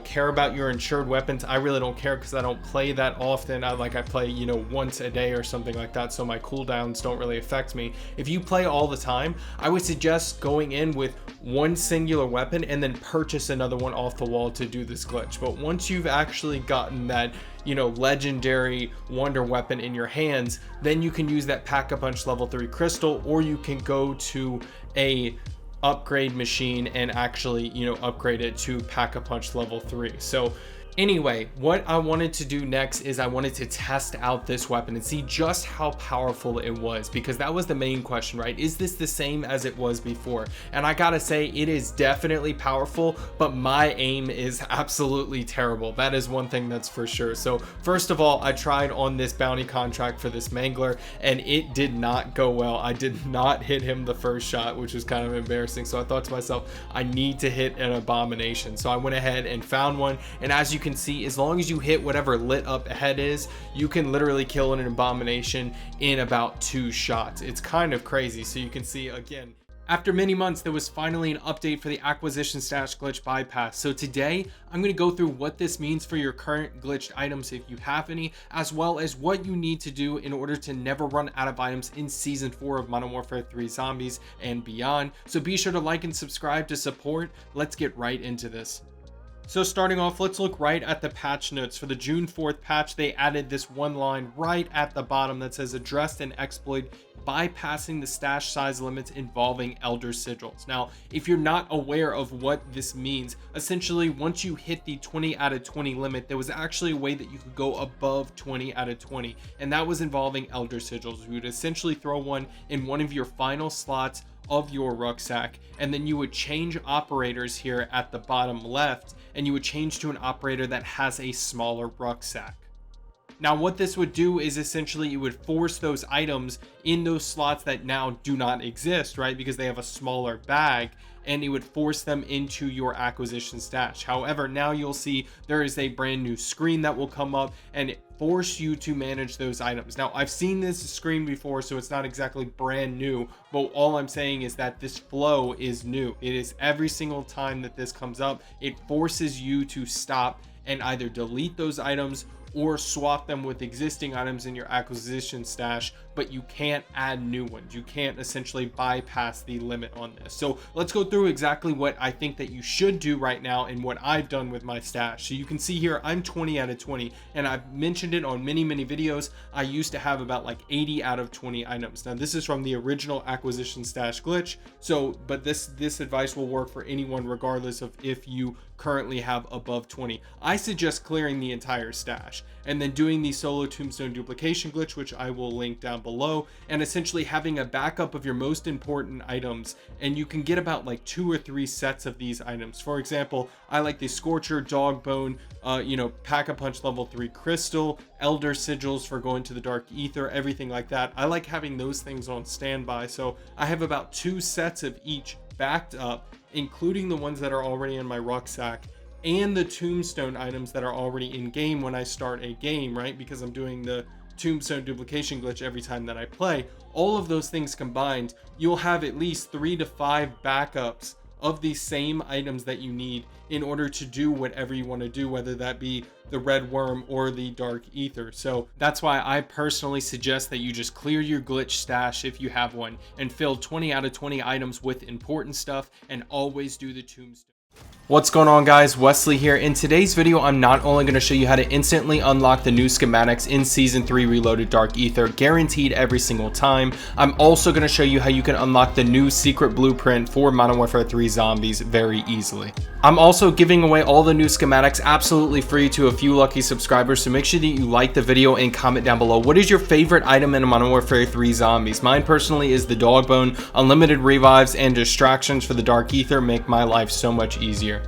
care about your insured weapons, I really don't care because I don't play that often. I play, once a day or something like that. So my cooldowns don't really affect me. If you play all the time, I would suggest going in with one singular weapon and then purchase another one off the wall to do this glitch. But once you've actually gotten that legendary wonder weapon in your hands, then you can use that pack-a-punch level 3 crystal, or you can go to a upgrade machine and actually upgrade it to pack-a-punch level 3. So anyway, what I wanted to do next is I wanted to test out this weapon and see just how powerful it was, because that was the main question, right? Is this the same as it was before? And I gotta say, it is definitely powerful, but my aim is absolutely terrible. That is one thing that's for sure. So first of all, I tried on this bounty contract for this mangler, and it did not go well. I did not hit him the first shot, which was kind of embarrassing. So I thought to myself, I need to hit an abomination. So I went ahead and found one, and as you can see, as long as you hit whatever lit up head is, you can literally kill an abomination in about 2 shots. It's kind of crazy. So you can see again, after many months, there was finally an update for the acquisition stash glitch bypass. So today, I'm going to go through what this means for your current glitched items, if you have any, as well as what you need to do in order to never run out of items in Season 4 of Modern Warfare 3 Zombies and beyond. So be sure to like and subscribe to support. Let's get right into this. So starting off, let's look right at the patch notes. For the June 4th patch, they added this one line right at the bottom that says addressed an exploit bypassing the stash size limits involving Elder Sigils. Now, if you're not aware of what this means, essentially once you hit the 20 out of 20 limit, there was actually a way that you could go above 20 out of 20, and that was involving Elder Sigils. You would essentially throw one in one of your final slots of your rucksack, and then you would change operators here at the bottom left, and you would change to an operator that has a smaller rucksack. Now, what this would do is essentially it would force those items in those slots that now do not exist, right? Because they have a smaller bag, and it would force them into your acquisition stash. However, now you'll see there is a brand new screen that will come up and force you to manage those items. Now, I've seen this screen before, so it's not exactly brand new, but all I'm saying is that this flow is new. It is every single time that this comes up, it forces you to stop and either delete those items or swap them with existing items in your acquisition stash, but you can't add new ones. You can't essentially bypass the limit on this. So let's go through exactly what I think that you should do right now and what I've done with my stash. So you can see here, I'm 20 out of 20, and I've mentioned it on many videos. I used to have about like 80 out of 20 items. Now this is from the original acquisition stash glitch. So, but this advice will work for anyone regardless of if you currently have above 20. I suggest clearing the entire stash and then doing the solo tombstone duplication glitch, which I will link down below, and essentially having a backup of your most important items, and you can get about like 2 or 3 sets of these items. For example, I like the Scorcher, Dog Bone, Pack-a-Punch level 3 crystal, Elder Sigils for going to the Dark Aether, everything like that. I like having those things on standby, so I have about 2 sets of each backed up, including the ones that are already in my rucksack and the tombstone items that are already in game when I start a game, right? Because I'm doing the tombstone duplication glitch every time that I play. All of those things combined, you'll have at least 3 to 5 backups of the same items that you need in order to do whatever you want to do, whether that be the red worm or the dark ether. So that's why I personally suggest that you just clear your glitch stash if you have one and fill 20 out of 20 items with important stuff, and always do the tombstone. What's going on, guys? Wesley here. In today's video, I'm not only going to show you how to instantly unlock the new schematics in Season 3 Reloaded Dark Aether, guaranteed every single time. I'm also going to show you how you can unlock the new secret blueprint for Modern Warfare 3 zombies very easily. I'm also giving away all the new schematics absolutely free to a few lucky subscribers, so make sure that you like the video and comment down below. What is your favorite item in Modern Warfare 3 zombies? Mine personally is the dog bone. Unlimited revives and distractions for the Dark Aether make my life so much easier.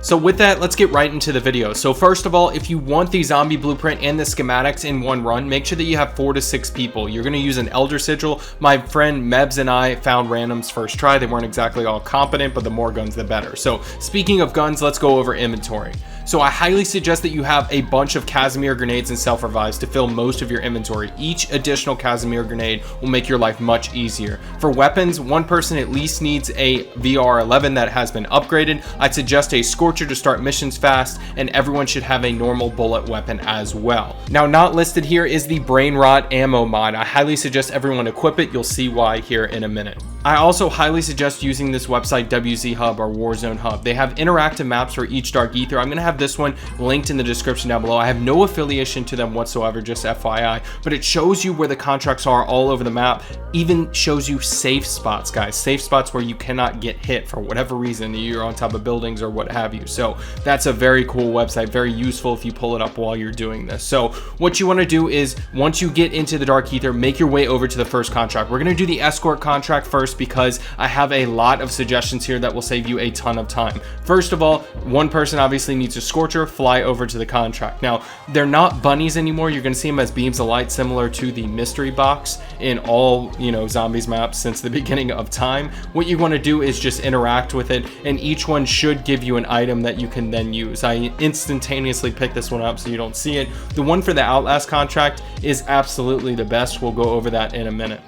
So with that, let's get right into the video. So first of all, if you want the zombie blueprint and the schematics in one run, make sure that you have 4 to 6 people. You're going to use an Elder Sigil. My friend Mebs and I found randoms first try. They weren't exactly all competent, but the more guns, the better. So speaking of guns, let's go over inventory. So I highly suggest that you have a bunch of Casimir grenades and self-revives to fill most of your inventory. Each additional Casimir grenade will make your life much easier. For weapons, one person at least needs a VR11 that has been upgraded. I'd suggest a Scorcher to start missions fast, and everyone should have a normal bullet weapon as well. Now, not listed here is the Brain Rot ammo mod. I highly suggest everyone equip it. You'll see why here in a minute. I also highly suggest using this website, WZ Hub or Warzone Hub. They have interactive maps for each Dark Aether. I'm going to have this one linked in the description down below. I have no affiliation to them whatsoever, just FYI, but it shows you where the contracts are all over the map. Even shows you safe spots, guys. Safe spots where you cannot get hit for whatever reason. You're on top of buildings or what have you. So that's a very cool website, very useful if you pull it up while you're doing this. So what you want to do is, once you get into the Dark Aether, make your way over to the first contract. We're going to do the escort contract first, because I have a lot of suggestions here that will save you a ton of time. First of all, one person obviously needs a Scorcher. Fly over to the contract. Now, they're not bunnies anymore. You're going to see them as beams of light, similar to the mystery box in all, zombies maps since the beginning of time. What you want to do is just interact with it, and each one should give you an item that you can then use. I instantaneously picked this one up so you don't see it. The one for the Outlast contract is absolutely the best. We'll go over that in a minute.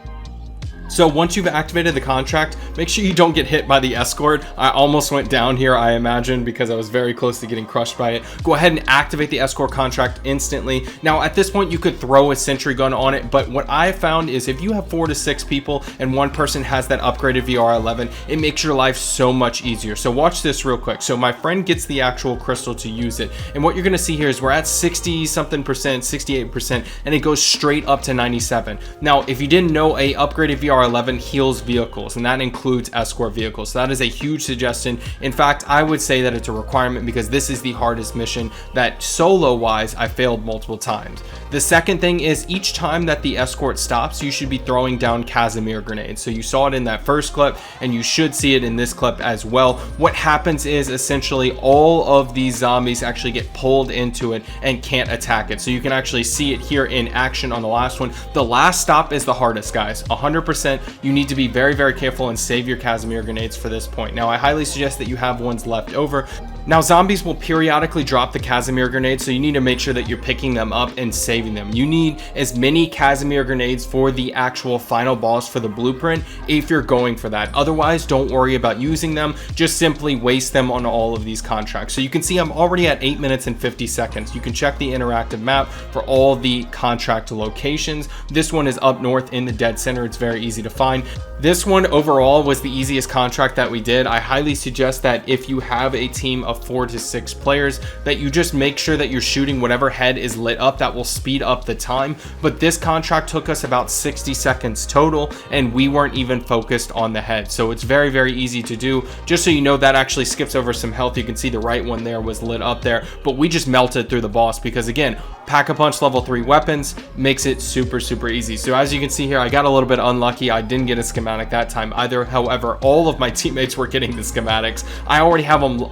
So once you've activated the contract, make sure you don't get hit by the escort. I almost went down here, I imagine, because I was very close to getting crushed by it. Go ahead and activate the escort contract instantly. Now at this point you could throw a sentry gun on it, but what I found is if you have 4 to 6 people and one person has that upgraded VR11, it makes your life so much easier. So watch this real quick. So my friend gets the actual crystal to use it, and what you're gonna see here is we're at 60 something percent, 68%, and it goes straight up to 97. Now if you didn't know, a upgraded VR11 heals vehicles, and that includes escort vehicles. So that is a huge suggestion. In fact, I would say that it's a requirement because this is the hardest mission that solo wise I failed multiple times. The second thing is each time that the escort stops, you should be throwing down Casimir grenades. So you saw it in that first clip, and you should see it in this clip as well. What happens is essentially all of these zombies actually get pulled into it and can't attack it. So you can actually see it here in action on the last one. The last stop is the hardest, guys. 100%. You need to be very, very careful and save your Casimir grenades for this point. Now I highly suggest that you have ones left over. Now zombies will periodically drop the Casimir grenades, so you need to make sure that you're picking them up and saving them. You need as many Casimir grenades for the actual final boss for the blueprint if you're going for that. Otherwise, don't worry about using them, just simply waste them on all of these contracts. So you can see I'm already at 8 minutes and 50 seconds. You can check the interactive map for all the contract locations. This one is up north in the dead center. It's very easy to find. This one overall was the easiest contract that we did. I highly suggest that if you have a team of 4 to 6 players, that you just make sure that you're shooting whatever head is lit up. That will speed up the time. But this contract took us about 60 seconds total, and we weren't even focused on the head. So it's very, very easy to do. Just so you know, that actually skips over some health. You can see the right one there was lit up there, but we just melted through the boss because, again, Pack-a-Punch level 3 weapons makes it super, super easy. So as you can see here, I got a little bit unlucky. I didn't get a schematic that time either. However, all of my teammates were getting the schematics. I already have them,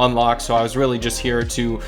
unlocked, so I was really just here to,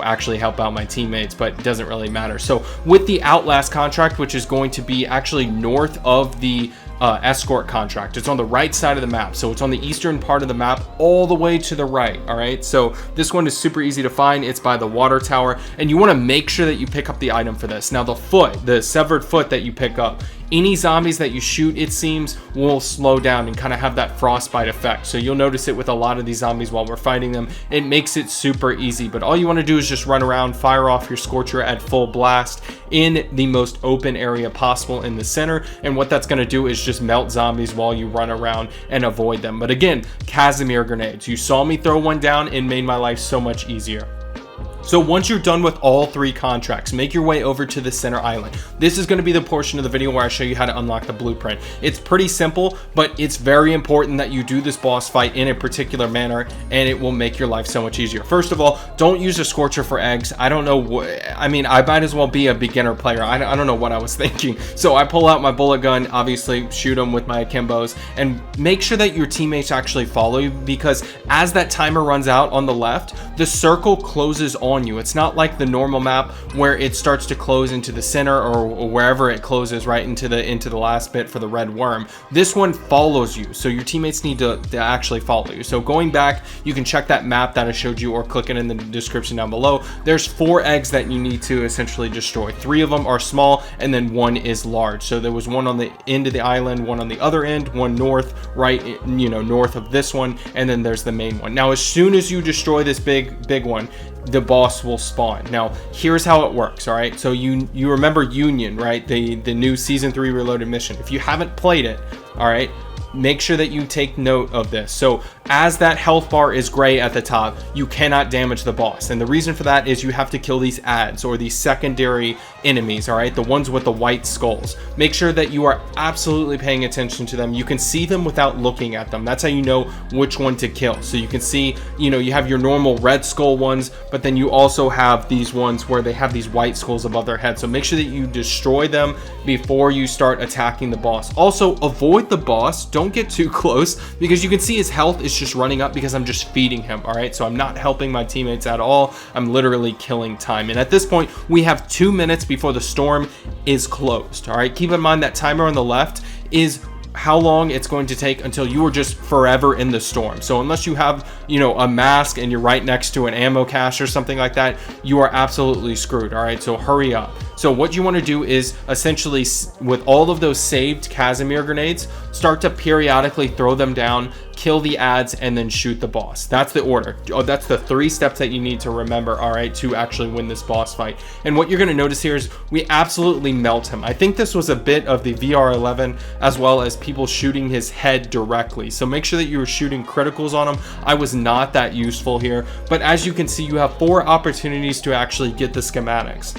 actually help out my teammates, but it doesn't really matter. So with the Outlast contract, which is going to be actually north of the escort contract, it's on the right side of the map, so it's on the eastern part of the map all the way to the right. All right, so this one is super easy to find. It's by the water tower, and you want to make sure that you pick up the item for this. Now the severed foot that you pick up, any zombies that you shoot, it seems, will slow down and kind of have that frostbite effect. So you'll notice it with a lot of these zombies while we're fighting them. It makes it super easy, but all you want to do is just run around, fire off your Scorcher at full blast in the most open area possible in the center, and what that's going to do is just melt zombies while you run around and avoid them. But again, Casimir grenades. You saw me throw one down, and made my life so much easier. So once you're done with all 3 contracts, make your way over to the center island. This is going to be the portion of the video where I show you how to unlock the blueprint. It's pretty simple, but it's very important that you do this boss fight in a particular manner, and it will make your life so much easier. First of all, don't use a Scorcher for eggs. I don't know I might as well be a beginner player. I don't know what I was thinking. So I pull out my bullet gun, obviously shoot them with my akimbos, and make sure that your teammates actually follow you, because as that timer runs out on the left, the circle closes on you. It's not like the normal map where it starts to close into the center or wherever it closes right into the last bit for the red worm. This one follows you, so your teammates need to actually follow you. So going back, you can check that map that I showed you or click it in the description down below. There's 4 eggs that you need to essentially destroy. 3 of them are small, and then 1 is large. So there was one on the end of the island, one on the other end, one north, right, north of this one, and then there's the main one. Now as soon as you destroy this big one, the boss will spawn. Now here's how it works. All right, so you remember Union, right? The new season 3 reloaded mission. If you haven't played it, all right, make sure that you take note of this. So as that health bar is gray at the top, you cannot damage the boss, and the reason for that is you have to kill these ads or these secondary enemies. All right, the ones with the white skulls. Make sure that you are absolutely paying attention to them. You can see them without looking at them. That's how you know which one to kill. So you can see, you have your normal red skull ones, but then you also have these ones where they have these white skulls above their head. So make sure that you destroy them before you start attacking the boss. Also, avoid the boss. Don't get too close, because you can see his health is just running up because I'm just feeding him. All right, so I'm not helping my teammates at all. I'm literally killing time, and at this point we have 2 minutes before the storm is closed. All right, keep in mind that timer on the left is how long it's going to take until you are just forever in the storm. So unless you have, you know, a mask and you're right next to an ammo cache or something like that, you are absolutely screwed. All right, so hurry up. So what you want to do is essentially, with all of those saved Casimir grenades, start to periodically throw them down, kill the ads, and then shoot the boss. That's the order. Oh, that's the 3 steps that you need to remember, all right, to actually win this boss fight. And what you're going to notice here is we absolutely melt him. I think this was a bit of the VR11, as well as people shooting his head directly. So make sure that you were shooting criticals on him. I was not that useful here, but as you can see, you have 4 opportunities to actually get the schematics.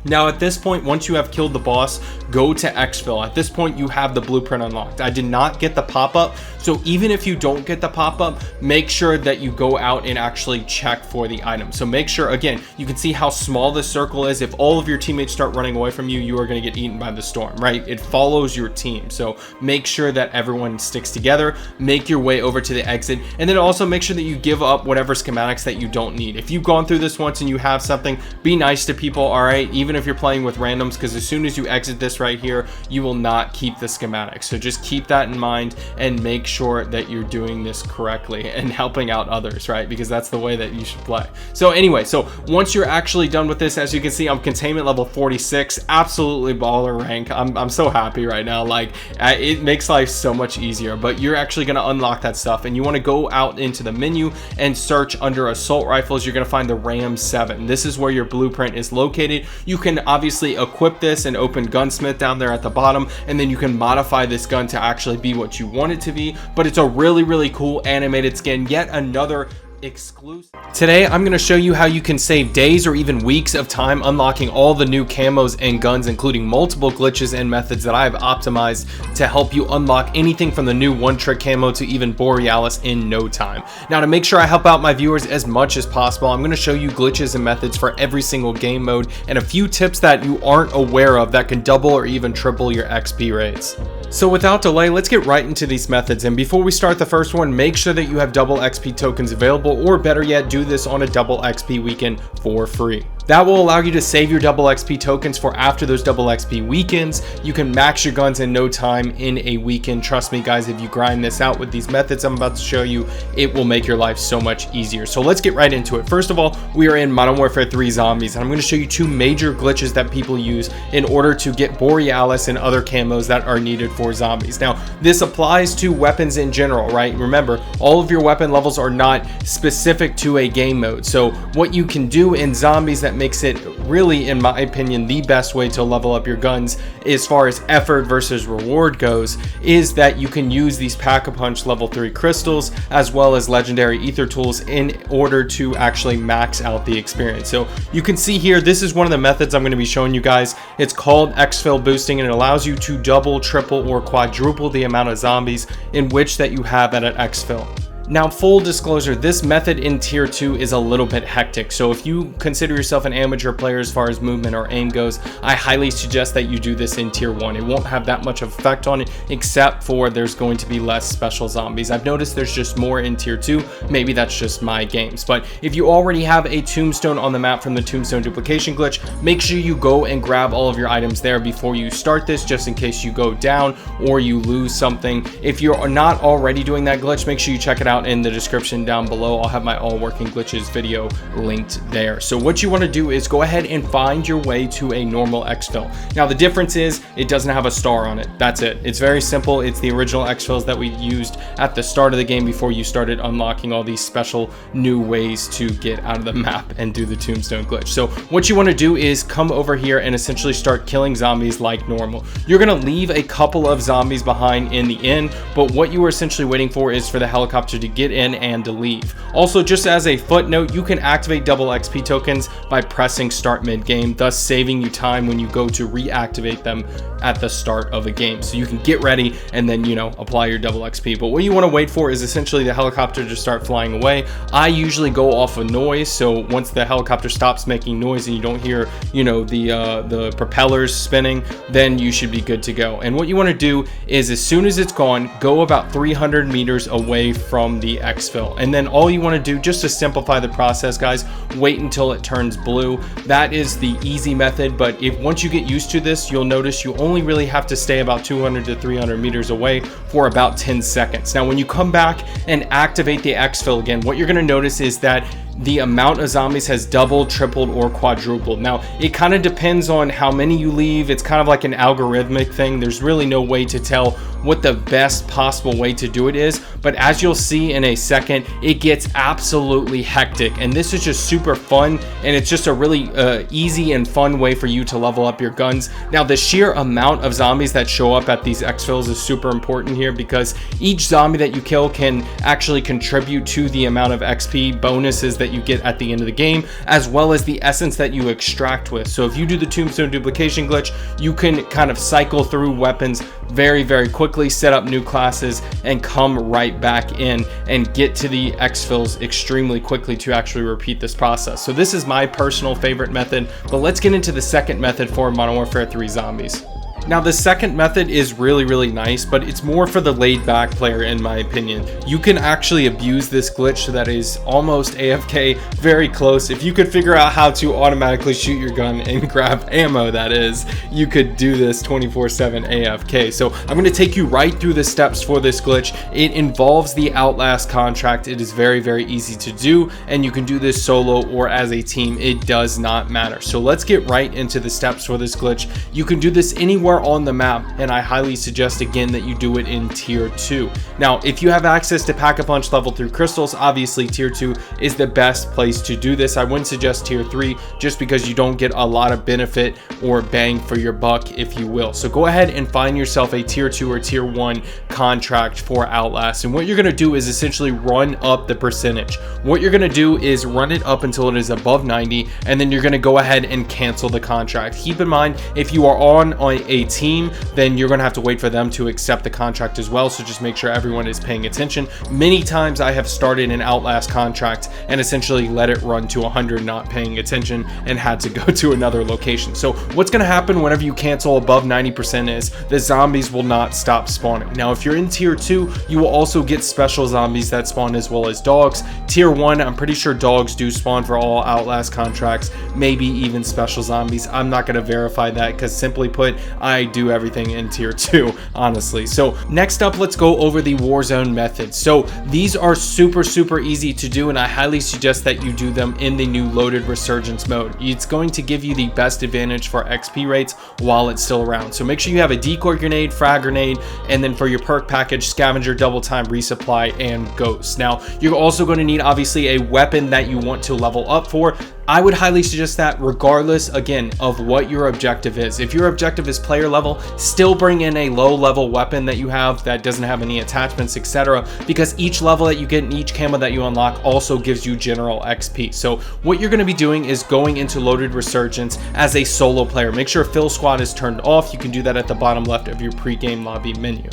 Now at this point, once you have killed the boss, go to exfil. At this point, you have the blueprint unlocked. I did not get the pop-up, so even if you don't get the pop-up, make sure that you go out and actually check for the item. So make sure, again, you can see how small this circle is. If all of your teammates start running away from you, you are going to get eaten by the storm, right? It follows your team, so make sure that everyone sticks together, make your way over to the exit, and then also make sure that you give up whatever schematics that you don't need. If you've gone through this once and you have something, be nice to people, all right? Even if you're playing with randoms, because as soon as you exit this right here, you will not keep the schematics. So just keep that in mind and make sure that you're doing this correctly and helping out others, right? Because that's the way that you should play. So anyway, so once you're actually done with this, as you can see, I'm containment level 46, absolutely baller rank. I'm so happy right now. Like, it makes life so much easier. But you're actually going to unlock that stuff, and you want to go out into the menu and search under assault rifles. You're going to find the Ram 7. This is where your blueprint is located. You can obviously equip this and open gunsmith down there at the bottom, and then you can modify this gun to actually be what you want it to be. But it's a really cool animated skin, yet another exclusive. Today I'm going to show you how you can save days or even weeks of time unlocking all the new camos and guns, including multiple glitches and methods that I have optimized to help you unlock anything from the new one-trick camo to even Borealis in no time. Now, to make sure I help out my viewers as much as possible, I'm going to show you glitches and methods for every single game mode and a few tips that you aren't aware of that can double or even triple your XP rates. So without delay, let's get right into these methods. And before we start the first one, make sure that you have double XP tokens available, or better yet, do this on a double XP weekend for free. That will allow you to save your double XP tokens for after those double XP weekends. You can max your guns in no time in a weekend. Trust me guys, if you grind this out with these methods I'm about to show you, it will make your life so much easier. So let's get right into it. First of all, we are in Modern Warfare 3 Zombies, and I'm going to show you 2 major glitches that people use in order to get Borealis and other camos that are needed for zombies. Now, this applies to weapons in general, right? Remember, all of your weapon levels are not specific to a game mode. So what you can do in zombies that makes it really, in my opinion, the best way to level up your guns as far as effort versus reward goes, is that you can use these Pack-a-Punch level 3 crystals as well as legendary ether tools in order to actually max out the experience. So you can see here, this is one of the methods I'm going to be showing you guys. It's called exfil boosting, and it allows you to double, triple, or quadruple the amount of zombies in which that you have at an exfil. Now, full disclosure, this method in tier 2 is a little bit hectic, so if you consider yourself an amateur player as far as movement or aim goes, I highly suggest that you do this in tier 1. It won't have that much effect on it, except for there's going to be less special zombies. I've noticed there's just more in tier 2. Maybe that's just my games, but if you already have a tombstone on the map from the tombstone duplication glitch, make sure you go and grab all of your items there before you start this, just in case you go down or you lose something. If you're not already doing that glitch, make sure you check it out in the description down below. I'll have my all working glitches video linked there. So what you want to do is go ahead and find your way to a normal exfil. Now the difference is it doesn't have a star on it. That's it. It's very simple. It's the original exfils that we used at the start of the game before you started unlocking all these special new ways to get out of the map and do the tombstone glitch. So what you want to do is come over here and essentially start killing zombies like normal. You're going to leave a couple of zombies behind in the inn, but what you are essentially waiting for is for the helicopter to get in and to leave. Also, just as a footnote, you can activate double XP tokens by pressing start mid game, thus saving you time when you go to reactivate them at the start of a game. So you can get ready and then, you know, apply your double XP. But what you want to wait for is essentially the helicopter to start flying away. I usually go off of noise, so once the helicopter stops making noise and you don't hear, you know, the propellers spinning, then you should be good to go. And what you want to do is, as soon as it's gone, go about 300 meters away from from the exfil. And then all you want to do, just to simplify the process, guys, wait until it turns blue. That is the easy method, but if once you get used to this, you'll notice you only really have to stay about 200 to 300 meters away for about 10 seconds. Now when you come back and activate the exfil again, what you're going to notice is that the amount of zombies has doubled, tripled, or quadrupled. Now, it kind of depends on how many you leave. It's kind of like an algorithmic thing. There's really no way to tell what the best possible way to do it is, but as you'll see in a second, it gets absolutely hectic, and this is just super fun, and it's just a really easy and fun way for you to level up your guns. Now, the sheer amount of zombies that show up at these exfils is super important here, because each zombie that you kill can actually contribute to the amount of XP bonuses that you get at the end of the game, as well as the essence that you extract with. So if you do the Tombstone duplication glitch, you can kind of cycle through weapons very quickly, set up new classes, and come right back in and get to the exfils extremely quickly to actually repeat this process. So this is my personal favorite method, but let's get into the second method for Modern Warfare 3 zombies. Now, the second method is really nice, but it's more for the laid back player in my opinion. You can actually abuse this glitch so that is almost AFK, very close. If you could figure out how to automatically shoot your gun and grab ammo, that is, you could do this 24/7 AFK. So I'm going to take you right through the steps for this glitch. It involves the Outlast contract. It is very easy to do, and you can do this solo or as a team. It does not matter. So let's get right into the steps for this glitch. You can do this anywhere on the map, and I highly suggest again that you do it in tier 2. Now, if you have access to Pack-a-Punch level 3 crystals, obviously tier 2 is the best place to do this. I wouldn't suggest tier 3 just because you don't get a lot of benefit or bang for your buck, if you will. So go ahead and find yourself a tier 2 or tier 1 contract for Outlast, and what you're going to do is essentially run up the percentage. What you're going to do is run it up until it is above 90, and then you're going to go ahead and cancel the contract. Keep in mind, if you are on a team, then you're going to have to wait for them to accept the contract as well, so just make sure everyone is paying attention. Many times I have started an Outlast contract and essentially let it run to 100 not paying attention and had to go to another location. So what's going to happen whenever you cancel above 90% is the zombies will not stop spawning. Now, if you're in tier 2, you will also get special zombies that spawn as well as dogs. Tier 1, I'm pretty sure dogs do spawn for all Outlast contracts, maybe even special zombies. I'm not going to verify that because, simply put, I do everything in tier 2, honestly. So next up, let's go over the Warzone methods. So these are super easy to do, and I highly suggest that you do them in the new loaded resurgence mode. It's going to give you the best advantage for XP rates while it's still around. So make sure you have a decoy grenade, frag grenade, and then for your perk package, scavenger, double time, resupply, and ghost. Now, you're also going to need obviously a weapon that you want to level up for. I would highly suggest that regardless, again, of what your objective is. If your objective is player level, still bring in a low level weapon that you have that doesn't have any attachments, etc., because each level that you get and each camo that you unlock also gives you general XP. So what you're going to be doing is going into loaded resurgence as a solo player. Make sure fill squad is turned off. You can do that at the bottom left of your pre-game lobby menu.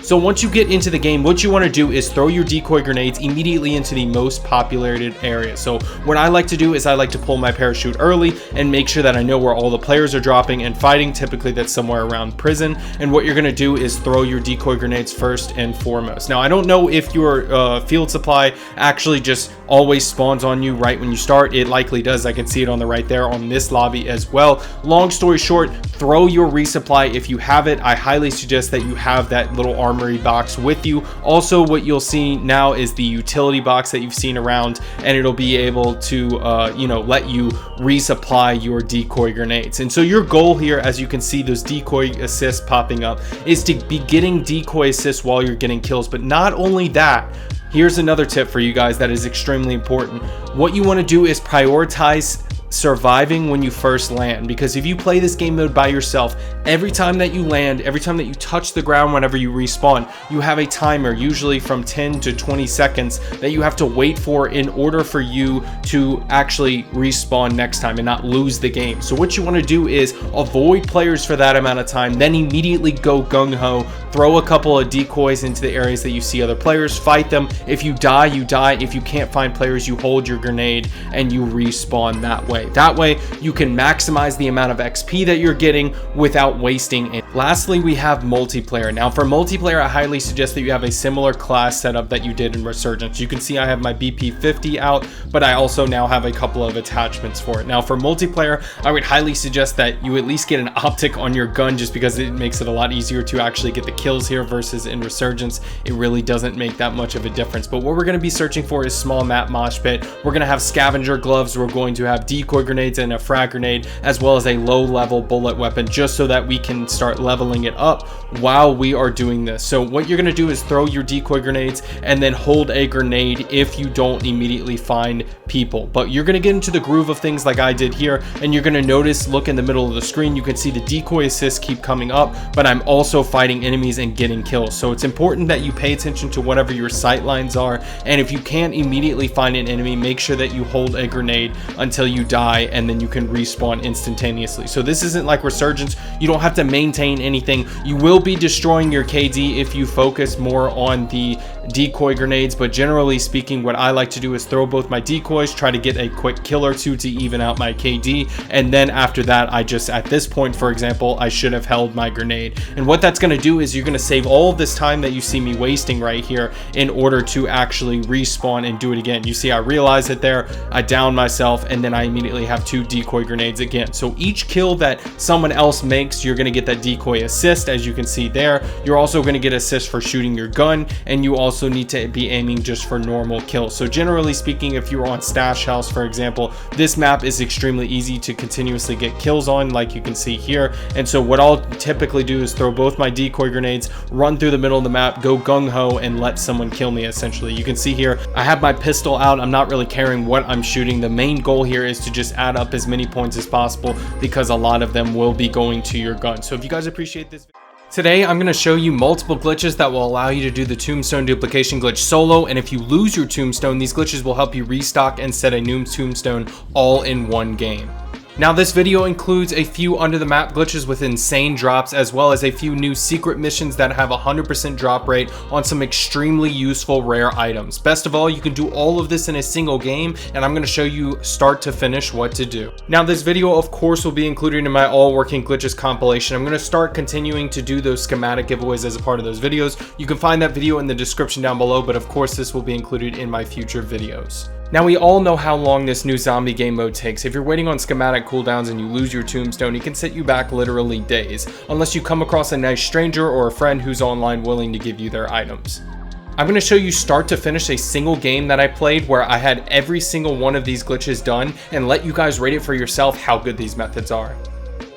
So once you get into the game, what you want to do is throw your decoy grenades immediately into the most populated area. So what I like to do is I like to pull my parachute early and make sure that I know where all the players are dropping and fighting. Typically that's somewhere around prison. And what you're going to do is throw your decoy grenades first and foremost. Now, I don't know if your field supply actually just always spawns on you right when you start. It likely does. I can see it on the right there on this lobby as well. Long story short, throw your resupply if you have it. I highly suggest that you have that little armory box with you. Also, what you'll see now is the utility box that you've seen around, and it'll be able to let you resupply your decoy grenades. And so your goal here, as you can see those decoy assists popping up, is to be getting decoy assists while you're getting kills. But not only that, here's another tip for you guys that is extremely important. What you want to do is prioritize surviving when you first land, because if you play this game mode by yourself, every time that you land, every time that you touch the ground, whenever you respawn, you have a timer, usually from 10 to 20 seconds, that you have to wait for in order for you to actually respawn next time and not lose the game. So what you want to do is avoid players for that amount of time, then immediately go gung-ho, throw a couple of decoys into the areas that you see other players, fight them. If you die, you die. If you can't find players, you hold your grenade and you respawn that way. That way you can maximize the amount of XP that you're getting without wasting it. Lastly, we have multiplayer. Now for multiplayer, I highly suggest that you have a similar class setup that you did in Resurgence. You can see I have my BP50 out, but I also now have a couple of attachments for it. Now for multiplayer, I would highly suggest that you at least get an optic on your gun, just because it makes it a lot easier to actually get the kills here versus in Resurgence. It really doesn't make that much of a difference. But what we're going to be searching for is small map mosh pit. We're going to have scavenger gloves. We're going to have decoy grenades and a frag grenade, as well as a low level bullet weapon, just so that we can start leveling it up while we are doing this. So what you're going to do is throw your decoy grenades and then hold a grenade if you don't immediately find people. But you're going to get into the groove of things like I did here, and you're going to notice, look in the middle of the screen, you can see the decoy assists keep coming up, but I'm also fighting enemies and getting kills. So it's important that you pay attention to whatever your sight lines are, and if you can't immediately find an enemy, make sure that you hold a grenade until you die, and then you can respawn instantaneously. So this isn't like Resurgence. You don't have to maintain anything. You will be destroying your KD if you focus more on the decoy grenades, but generally speaking, what I like to do is throw both my decoys, try to get a quick kill or two to even out my KD, and then after that, I just, at this point, for example, I should have held my grenade. And what that's going to do is you're going to save all of this time that you see me wasting right here in order to actually respawn and do it again. You see, I realize it there, I down myself, and then I immediately have 2 decoy grenades again. So each kill that someone else makes, you're going to get that decoy assist, as you can see there. You're also going to get assist for shooting your gun, and you also need to be aiming just for normal kills. So generally speaking, if you're on Stash House, for example, this map is extremely easy to continuously get kills on, like you can see here. And so what I'll typically do is throw both my decoy grenades, run through the middle of the map, go gung-ho, and let someone kill me, essentially. You can see here, I have my pistol out. I'm not really caring what I'm shooting. The main goal here is to just add up as many points as possible, because a lot of them will be going to your gun. So if you guys appreciate this video, today, I'm going to show you multiple glitches that will allow you to do the Tombstone duplication glitch solo, and if you lose your Tombstone, these glitches will help you restock and set a new Tombstone all in one game. Now this video includes a few under the map glitches with insane drops, as well as a few new secret missions that have 100% drop rate on some extremely useful rare items. Best of all, you can do all of this in a single game, and I'm going to show you start to finish what to do. Now this video of course will be included in my all working glitches compilation. I'm going to start continuing to do those schematic giveaways as a part of those videos. You can find that video in the description down below, but of course this will be included in my future videos. Now we all know how long this new zombie game mode takes. If you're waiting on schematic cooldowns and you lose your Tombstone, it can set you back literally days, unless you come across a nice stranger or a friend who's online willing to give you their items. I'm going to show you start to finish a single game that I played where I had every single one of these glitches done, and let you guys rate it for yourself how good these methods are.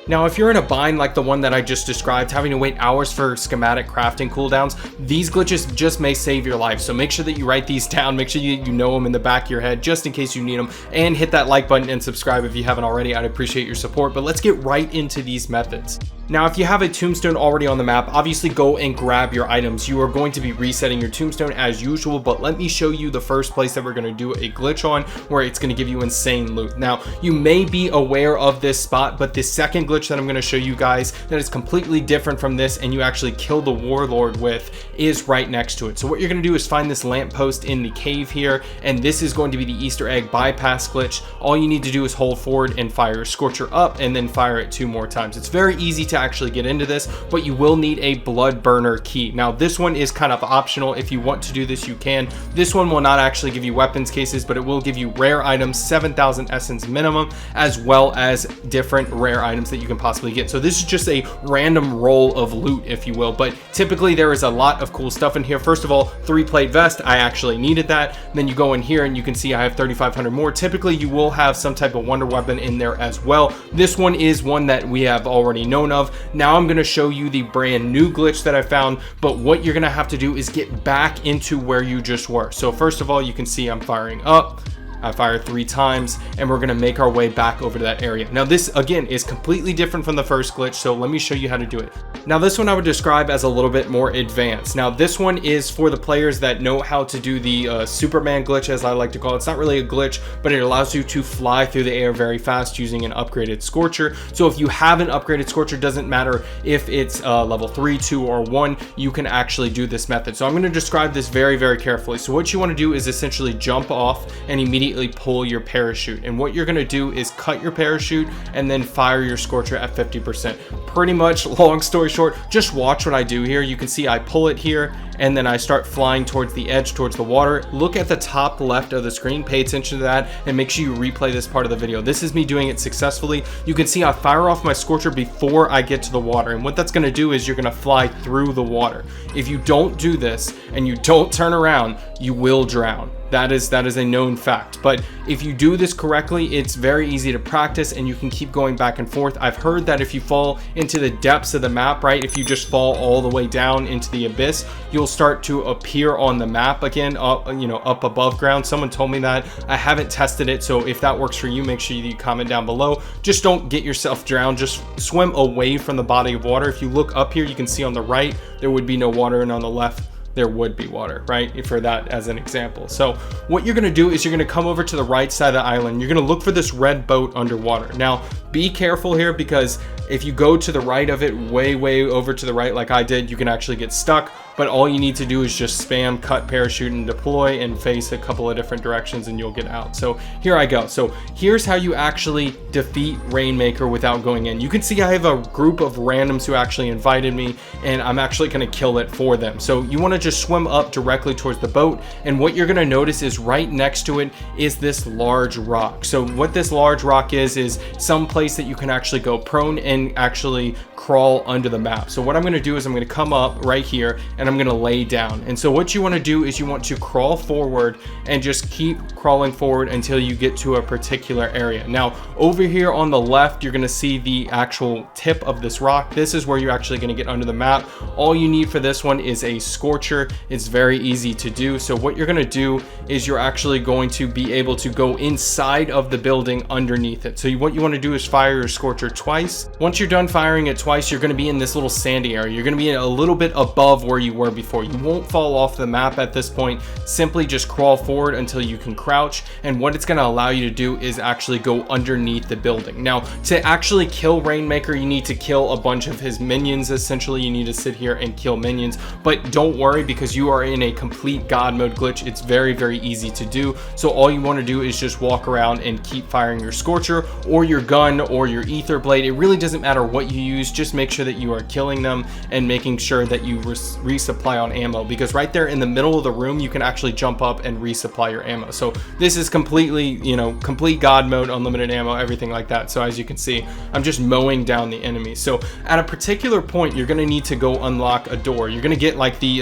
Now, if you're in a bind like the one that I just described, having to wait hours for schematic crafting cooldowns, these glitches just may save your life. So make sure that you write these down, make sure you know them in the back of your head just in case you need them, and hit that like button and subscribe if you haven't already. I'd appreciate your support, but let's get right into these methods. Now, if you have a Tombstone already on the map, obviously go and grab your items. You are going to be resetting your Tombstone as usual, but let me show you the first place that we're going to do a glitch on, where it's going to give you insane loot. Now, you may be aware of this spot, but the second glitch that I'm going to show you guys that is completely different from this, and you actually kill the warlord with, is right next to it. So what you're going to do is find this lamppost in the cave here, and this is going to be the Easter egg bypass glitch. All you need to do is hold forward and fire your scorcher up, and then fire it 2 more times. It's very easy to actually get into this, but you will need a blood burner key. Now this one is kind of optional. If you want to do this, you can. This one will not actually give you weapons cases, but it will give you rare items, 7,000 essence minimum, as well as different rare items that you can possibly get. So this is just a random roll of loot, if you will, but typically there is a lot of cool stuff in here. First of all, 3-plate vest, I actually needed that. Then you go in here and you can see I have 3,500 more. Typically you will have some type of wonder weapon in there as well. This one is one that we have already known of. Now I'm going to show you the brand new glitch that I found, but what you're going to have to do is get back into where you just were. So first of all, you can see I'm firing up. I fire 3 times, and we're gonna make our way back over to that area. Now this again is completely different from the first glitch, so let me show you how to do it. Now this one I would describe as a little bit more advanced. Now this one is for the players that know how to do the Superman glitch, as I like to call it. It's not really a glitch, but it allows you to fly through the air very fast using an upgraded Scorcher. So if you have an upgraded Scorcher, doesn't matter if it's level 3, 2, or 1, you can actually do this method. So I'm gonna describe this very, very carefully. So what you wanna do is essentially jump off and immediately immediately pull your parachute. And what you're going to do is cut your parachute and then fire your scorcher at 50%. Pretty much, long story short, just watch what I do here. You can see I pull it here and then I start flying towards the edge, towards the water. Look at the top left of the screen, pay attention to that, and make sure you replay this part of the video. This is me doing it successfully. You can see I fire off my scorcher before I get to the water, and what that's going to do is you're going to fly through the water. If you don't do this and you don't turn around, you will drown. That is a known fact. But if you do this correctly, it's very easy to practice and you can keep going back and forth. I've heard that if you fall into the depths of the map, right, if you just fall all the way down into the abyss, you'll start to appear on the map again, up above ground. Someone told me that. I haven't tested it, so if that works for you, make sure you comment down below. Just don't get yourself drowned. Just swim away from the body of water. If you look up here, you can see on the right there would be no water, and on the left there would be water, right? For that as an example. So what you're gonna do is you're gonna come over to the right side of the island. You're gonna look for this red boat underwater. Now, be careful here, because if you go to the right of it, way over to the right like I did, you can actually get stuck. But all you need to do is just spam cut parachute and deploy and face a couple of different directions and you'll get out. So here I go. So here's how you actually defeat Rainmaker without going in. You can see I have a group of randoms who actually invited me, and I'm actually going to kill it for them. So you want to just swim up directly towards the boat, and what you're going to notice is right next to it is this large rock. So what this large rock is some place that you can actually go prone and actually crawl under the map. So what I'm going to do is I'm going to come up right here and I'm going to lay down. And so what you want to do is you want to crawl forward and just keep crawling forward until you get to a particular area. Now over here on the left, you're going to see the actual tip of this rock. This is where you're actually going to get under the map. All you need for this one is a scorcher. It's very easy to do. So what you're going to do is you're actually going to be able to go inside of the building underneath it. So what you want to do is fire your scorcher twice. Once you're done firing it twice, you're going to be in this little sandy area. You're going to be a little bit above where you were before. You won't fall off the map at this point. Simply just crawl forward until you can crouch, and what it's going to allow you to do is actually go underneath the building. Now, to actually kill Rainmaker, you need to kill a bunch of his minions. Essentially, you need to sit here and kill minions, but don't worry, because you are in a complete god mode glitch. It's very easy to do. So all you want to do is just walk around and keep firing your scorcher or your gun or your ether blade. It really doesn't matter what you use. Just make sure that you are killing them and making sure that you resupply on ammo, because right there in the middle of the room you can actually jump up and resupply your ammo. So this is completely, complete god mode, unlimited ammo, everything like that. So as you can see, I'm just mowing down the enemies. So at a particular point, you're going to need to go unlock a door. You're going to get like the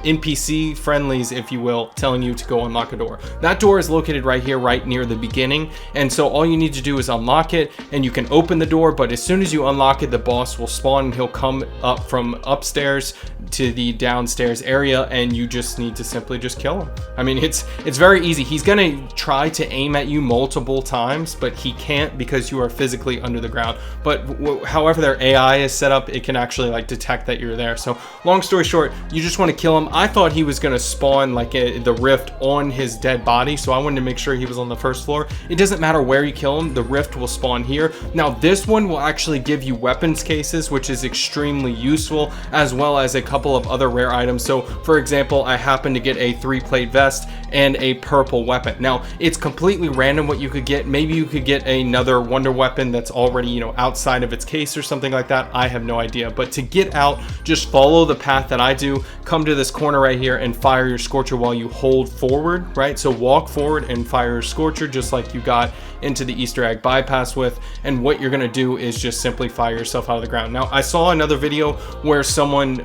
NPC friendlies, if you will, telling you to go unlock a door. That door is located right here, right near the beginning, and so all you need to do is unlock it, and you can open the door. But as soon as you unlock it, the boss will spawn and he'll come up from upstairs to the downstairs area, and you just need to simply just kill him. I mean, it's very easy. He's gonna try to aim at you multiple times, but he can't because you are physically under the ground. But however their AI is set up, it can actually like detect that you're there. So long story short, you just want to kill him. I thought he was gonna spawn like the rift on his dead body, so I wanted to make sure he was on the first floor. It doesn't matter where you kill him, the rift will spawn here. Now this one will actually give you weapons cases, which is extremely useful, as well as a couple of other rare items. So for example, I happen to get a 3-plate vest and a purple weapon. Now it's completely random what you could get. Maybe you could get another wonder weapon that's already outside of its case or something like that. I have no idea. But to get out, just follow the path that I do. Come to this corner right here and fire your scorcher while you hold forward, right? So walk forward and fire your scorcher just like you got into the Easter egg bypass with, and what you're going to do is just simply fire yourself out of the ground. Now I saw another video where someone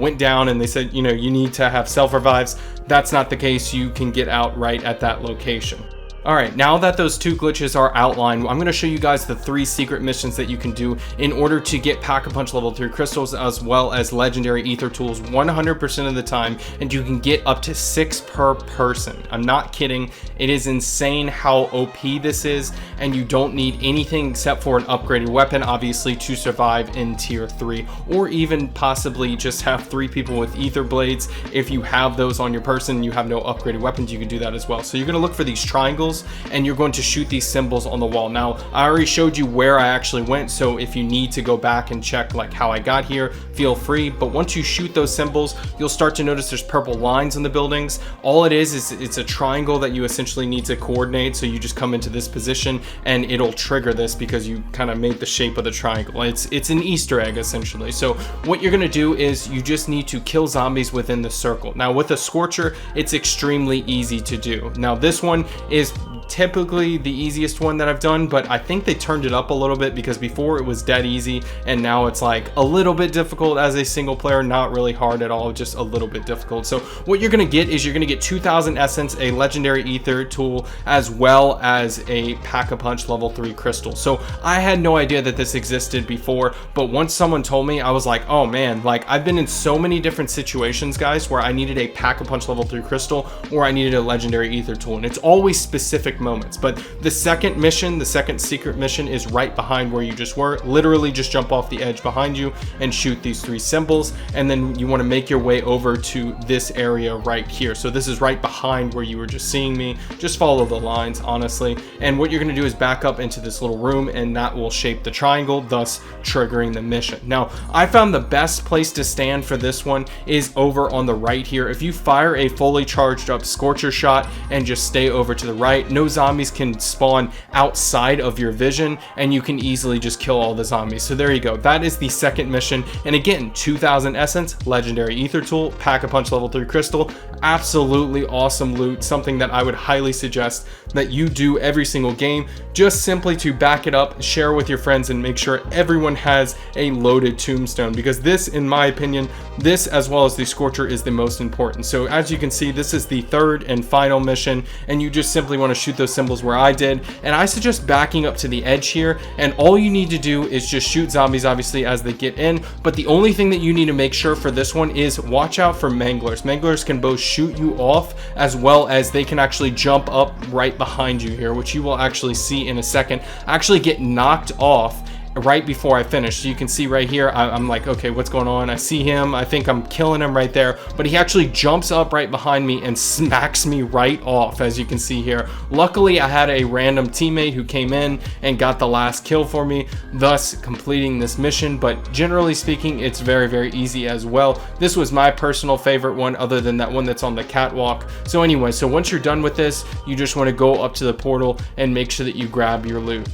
went down and they said you need to have self revives. That's not the case. You can get out right at that location. Alright, now that those two glitches are outlined, I'm going to show you guys the 3 secret missions that you can do in order to get Pack-a-Punch level 3 crystals, as well as legendary ether tools 100% of the time, and you can get up to 6 per person. I'm not kidding. It is insane how OP this is, and you don't need anything except for an upgraded weapon, obviously, to survive in tier 3, or even possibly just have 3 people with ether blades. If you have those on your person and you have no upgraded weapons, you can do that as well. So you're going to look for these triangles skills, and you're going to shoot these symbols on the wall. Now, I already showed you where I actually went, so if you need to go back and check like how I got here, feel free. But once you shoot those symbols, you'll start to notice there's purple lines in the buildings. All it is it's a triangle that you essentially need to coordinate. So you just come into this position and it'll trigger this because you kind of made the shape of the triangle. It's an Easter egg essentially. So what you're gonna do is you just need to kill zombies within the circle. Now with a Scorcher, it's extremely easy to do. Now this one is typically the easiest one that I've done, but I think they turned it up a little bit because before it was dead easy and now it's like a little bit difficult as a single player, not really hard at all, just a little bit difficult. So what you're gonna get is you're gonna get 2000 essence, a legendary Aether tool, as well as a pack-a-punch level 3 crystal. So I had no idea that this existed before, but once someone told me, I was like, oh man, like I've been in so many different situations, guys, where I needed a pack-a-punch level 3 crystal or I needed a legendary Aether tool, and it's always specific moments. But the second mission, the second secret mission, is right behind where you just were. Literally just jump off the edge behind you and shoot these 3 symbols, and then you want to make your way over to this area right here. So this is right behind where you were just seeing me. Just follow the lines, honestly, and what you're going to do is back up into this little room, and that will shape the triangle, thus triggering the mission. Now I found the best place to stand for this one is over on the right here. If you fire a fully charged up Scorcher shot and just stay over to the right, no zombies can spawn outside of your vision, and you can easily just kill all the zombies. So there you go, that is the second mission. And again, 2000 essence, legendary Aether tool, pack-a-punch level 3 crystal. Absolutely awesome loot, something that I would highly suggest that you do every single game, just simply to back it up, share with your friends, and make sure everyone has a loaded Tombstone, because this, in my opinion, this as well as the Scorcher is the most important. So as you can see, this is the third and final mission, and you just simply want to shoot those symbols where I did. And I suggest backing up to the edge here, and all you need to do is just shoot zombies obviously as they get in. But the only thing that you need to make sure for this one is watch out for manglers. Manglers can both shoot you off as well as they can actually jump up right behind you here, which you will actually see in a second. Actually get knocked off right before I finish. So you can see right here, I'm like, okay, what's going on? I see him, I think I'm killing him right there, but he actually jumps up right behind me and smacks me right off, as you can see here. Luckily I had a random teammate who came in and got the last kill for me, thus completing this mission. But generally speaking, it's very, very easy as well. This was my personal favorite one, other than that one that's on the catwalk. So anyway, so once you're done with this, you just want to go up to the portal and make sure that you grab your loot.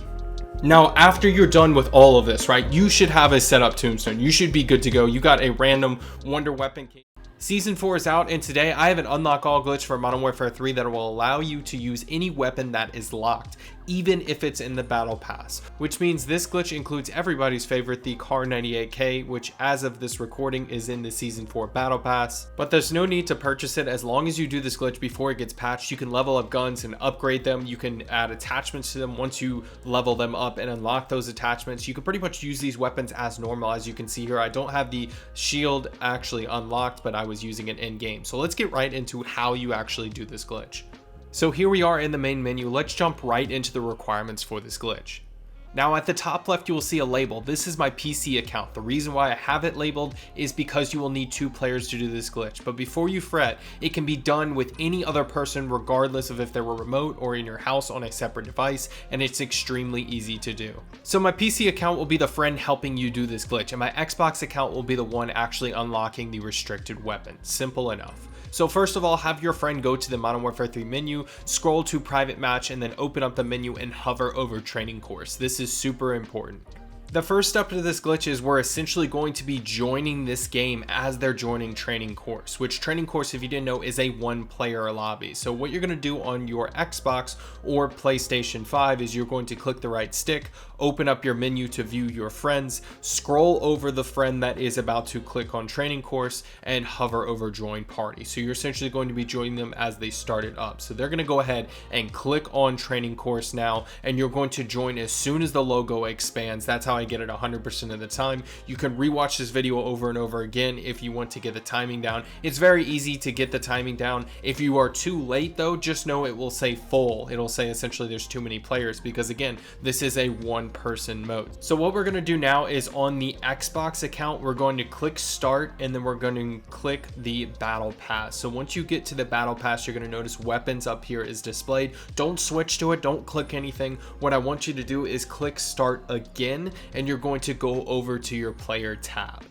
Now, after you're done with all of this, right, you should have a setup Tombstone. You should be good to go. You got a random wonder weapon. Season 4 is out, and today I have an unlock all glitch for Modern Warfare 3 that will allow you to use any weapon that is locked, even if it's in the battle pass, which means this glitch includes everybody's favorite, the Car 98K, which as of this recording is in the Season 4 battle pass. But there's no need to purchase it. As long as you do this glitch before it gets patched, you can level up guns and upgrade them. You can add attachments to them once you level them up and unlock those attachments. You can pretty much use these weapons as normal. As you can see here, I don't have the shield actually unlocked, but I was using it in game. So let's get right into how you actually do this glitch. So here we are in the main menu. Let's jump right into the requirements for this glitch. Now at the top left, you will see a label. This is my PC account. The reason why I have it labeled is because you will need 2 players to do this glitch. But before you fret, it can be done with any other person, regardless of if they were remote or in your house on a separate device, and it's extremely easy to do. So my PC account will be the friend helping you do this glitch, and my Xbox account will be the one actually unlocking the restricted weapon. Simple enough. So first of all, have your friend go to the Modern Warfare 3 menu, scroll to private match, and then open up the menu and hover over training course. This is super important. The first step to this glitch is we're essentially going to be joining this game as they're joining training course, which training course, if you didn't know, is a 1-player lobby. So what you're going to do on your Xbox or PlayStation 5 is you're going to click the right stick, open up your menu to view your friends, scroll over the friend that is about to click on training course, and hover over join party. So you're essentially going to be joining them as they start it up. So they're going to go ahead and click on training course now, and you're going to join as soon as the logo expands. That's how I get it 100% of the time. You can rewatch this video over and over again if you want to get the timing down. It's very easy to get the timing down. If you are too late though, just know it will say full. It'll say essentially there's too many players, because again, this is a one person mode. So what we're going to do now is on the Xbox account, we're going to click start, and then we're going to click the battle pass. So once you get to the battle pass, you're going to notice weapons up here is displayed. Don't switch to it, don't click anything. What I want you to do is click start again, and you're going to go over to your player tab.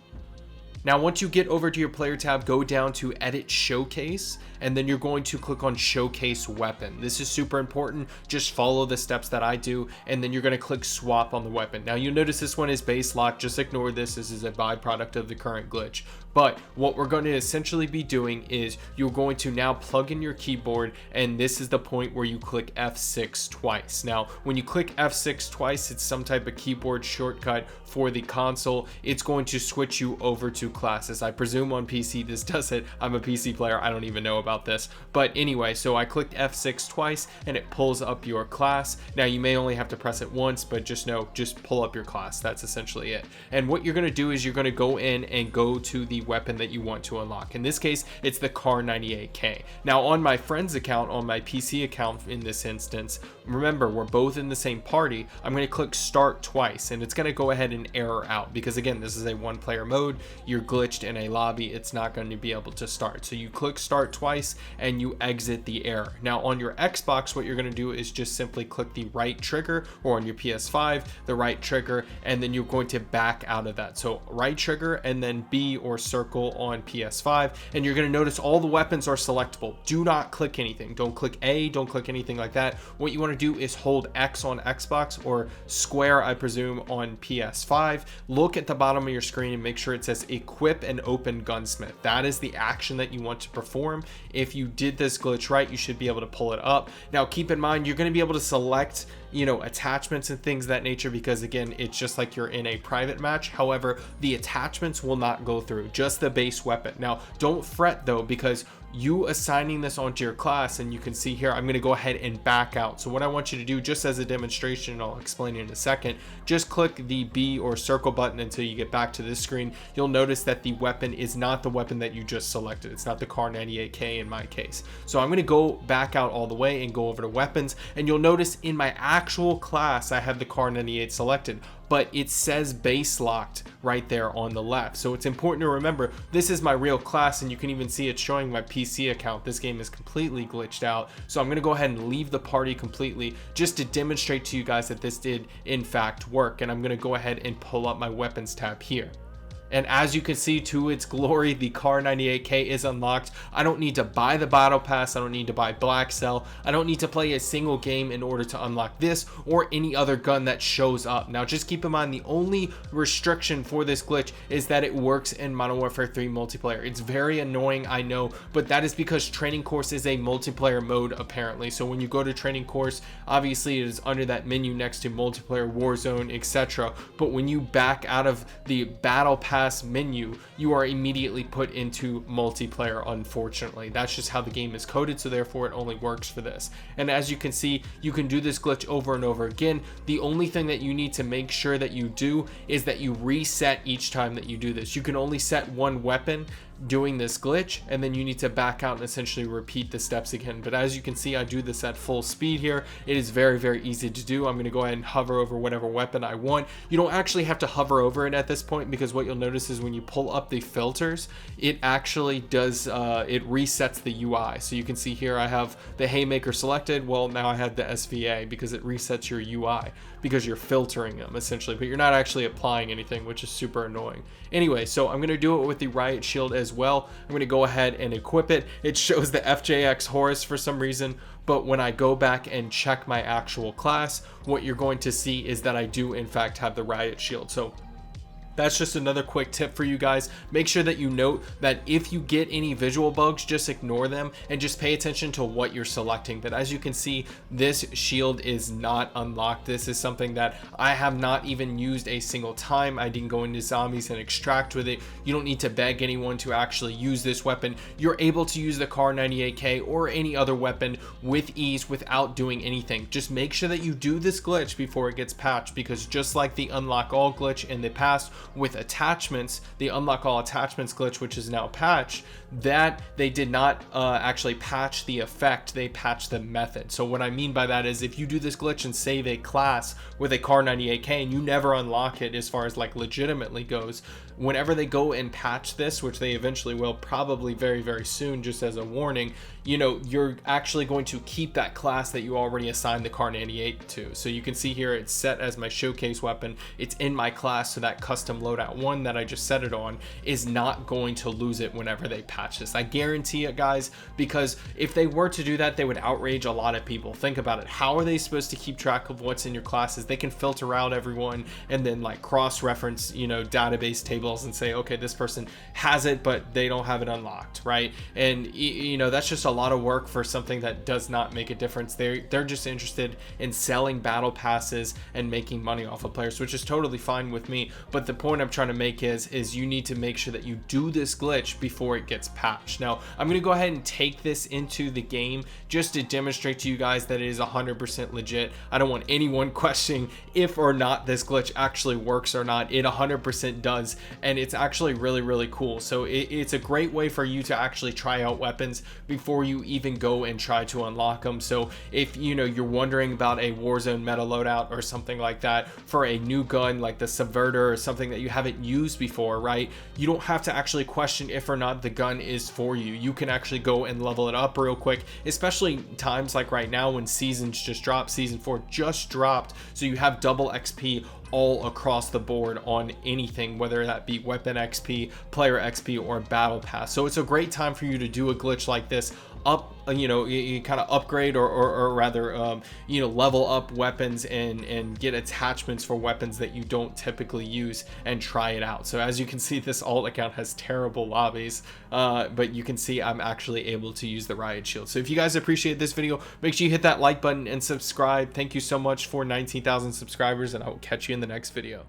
Now, once you get over to your player tab, go down to edit showcase, and then you're going to click on showcase weapon. This is super important. Just follow the steps that I do, and then you're going to click swap on the weapon. Now you'll notice this one is base lock. Just ignore this. This is a byproduct of the current glitch. But what we're going to essentially be doing is you're going to now plug in your keyboard, and this is the point where you click F6 twice. Now, when you click F6 twice, it's some type of keyboard shortcut for the console. It's going to switch you over to classes. I presume on PC this does it. I'm a PC player. I don't even know about this. But anyway, so I clicked F6 twice and it pulls up your class. Now you may only have to press it once, but just know, just pull up your class. That's essentially it. And what you're going to do is you're going to go in and go to the weapon that you want to unlock. In this case, it's the Kar 98K. Now on my friend's account, on my PC account in this instance, remember we're both in the same party. I'm going to click start twice, and it's going to go ahead and error out, because again, this is a one player mode. You're glitched in a lobby, it's not going to be able to start. So you click start twice and you exit the error. Now on your Xbox, what you're going to do is just simply click the right trigger, or on your PS5 the right trigger, and then you're going to back out of that. So right trigger and then B or circle on PS5, and you're going to notice all the weapons are selectable. Do not click anything. Don't click A, don't click anything like that. What you want to do is hold X on Xbox, or square I presume on PS5. Look at the bottom of your screen and make sure it says equip and open gunsmith. That is the action that you want to perform. If you did this glitch right, you should be able to pull it up. Now keep in mind, you're going to be able to select, you know, attachments and things of that nature, because again, it's just like you're in a private match. However, the attachments will not go through, just the base weapon. Now don't fret though, because you assigning this onto your class, and you can see here, I'm going to go ahead and back out. So what I want you to do, just as a demonstration, and I'll explain in a second, just click the B or circle button until you get back to this screen. You'll notice that the weapon is not the weapon that you just selected. It's not the Kar 98K in my case. So I'm going to go back out all the way and go over to weapons, and you'll notice in my actual class I have the Kar 98 selected, but it says base locked right there on the left. So it's important to remember, this is my real class, and you can even see it showing my PC account. This game is completely glitched out. So I'm going to go ahead and leave the party completely, just to demonstrate to you guys that this did in fact work. And I'm going to go ahead and pull up my weapons tab here. And as you can see, to its glory, the Kar 98K is unlocked. I don't need to buy the battle pass. I don't need to buy Black Cell. I don't need to play a single game in order to unlock this or any other gun that shows up. Now just keep in mind, the only restriction for this glitch is that it works in Modern Warfare 3 multiplayer. It's very annoying, I know, but that is because training course is a multiplayer mode apparently. So when you go to training course, obviously it is under that menu next to multiplayer, warzone, etc. But when you back out of the battle pass menu, you are immediately put into multiplayer. Unfortunately, that's just how the game is coded, so therefore it only works for this. And as you can see, you can do this glitch over and over again. The only thing that you need to make sure that you do is that you reset each time that you do this. You can only set one weapon doing this glitch, and then you need to back out and essentially repeat the steps again. But as you can see, I do this at full speed here. It is very, very easy to do. I'm going to go ahead and hover over whatever weapon I want. You don't actually have to hover over it at this point, because what you'll notice is when you pull up the filters, it actually does it resets the UI. So you can see here I have the haymaker selected. Well, now I have the SVA, because it resets your UI, because you're filtering them essentially, but you're not actually applying anything, which is super annoying. Anyway, so I'm going to do it with the riot shield as well. I'm going to go ahead and equip it. It shows the FJX Horus for some reason, but when I go back and check my actual class, what you're going to see is that I do in fact have the riot shield. So That's just another quick tip for you guys. Make sure that you note that if you get any visual bugs, just ignore them and just pay attention to what you're selecting. But as you can see, this shield is not unlocked. This is something that I have not even used a single time. I didn't go into zombies and extract with it. You don't need to beg anyone to actually use this weapon. You're able to use the Kar 98K or any other weapon with ease without doing anything. Just make sure that you do this glitch before it gets patched, because just like the unlock all glitch in the past with attachments, the unlock all attachments glitch, which is now patched, that they did not actually patch the effect, they patched the method. So what I mean by that is, if you do this glitch and save a class with a Kar 98K and you never unlock it as far as like legitimately goes, whenever they go and patch this, which they eventually will, probably very, very soon, just as a warning, you know, you're actually going to keep that class that you already assigned the Kar 98 to. So you can see here it's set as my showcase weapon. It's in my class, so that custom loadout 1 that I just set it on is not going to lose it whenever they patch this. I guarantee it, guys, because if they were to do that, they would outrage a lot of people. Think about it. How are they supposed to keep track of what's in your classes? They can filter out everyone and then like cross-reference, you know, database tables and say, okay, this person has it, but they don't have it unlocked, right? And you know, that's just a lot of work for something that does not make a difference. They're just interested in selling battle passes and making money off of players, which is totally fine with me. But the point I'm trying to make is you need to make sure that you do this glitch before it gets patched. Now, I'm going to go ahead and take this into the game just to demonstrate to you guys that it is 100% legit. I don't want anyone questioning if or not this glitch actually works or not. It 100% does, and it's actually really, really cool. So it's a great way for you to actually try out weapons before you even go and try to unlock them. So if you know you're wondering about a Warzone meta loadout or something like that for a new gun like the Subverter or something that you haven't used before, right? You don't have to actually question if or not the gun is for you. You can actually go and level it up real quick, especially times like right now when seasons just dropped. Season 4 just dropped, so you have double XP all across the board on anything, whether that be weapon XP, player XP, or battle pass. So it's a great time for you to do a glitch like this, up, you know, you kind of upgrade or rather you know, level up weapons and get attachments for weapons that you don't typically use and try it out. So as you can see, this alt account has terrible lobbies, but you can see I'm actually able to use the riot shield. So if you guys appreciate this video, make sure you hit that like button and subscribe. Thank you so much for 19,000 subscribers, and I will catch you in the next video.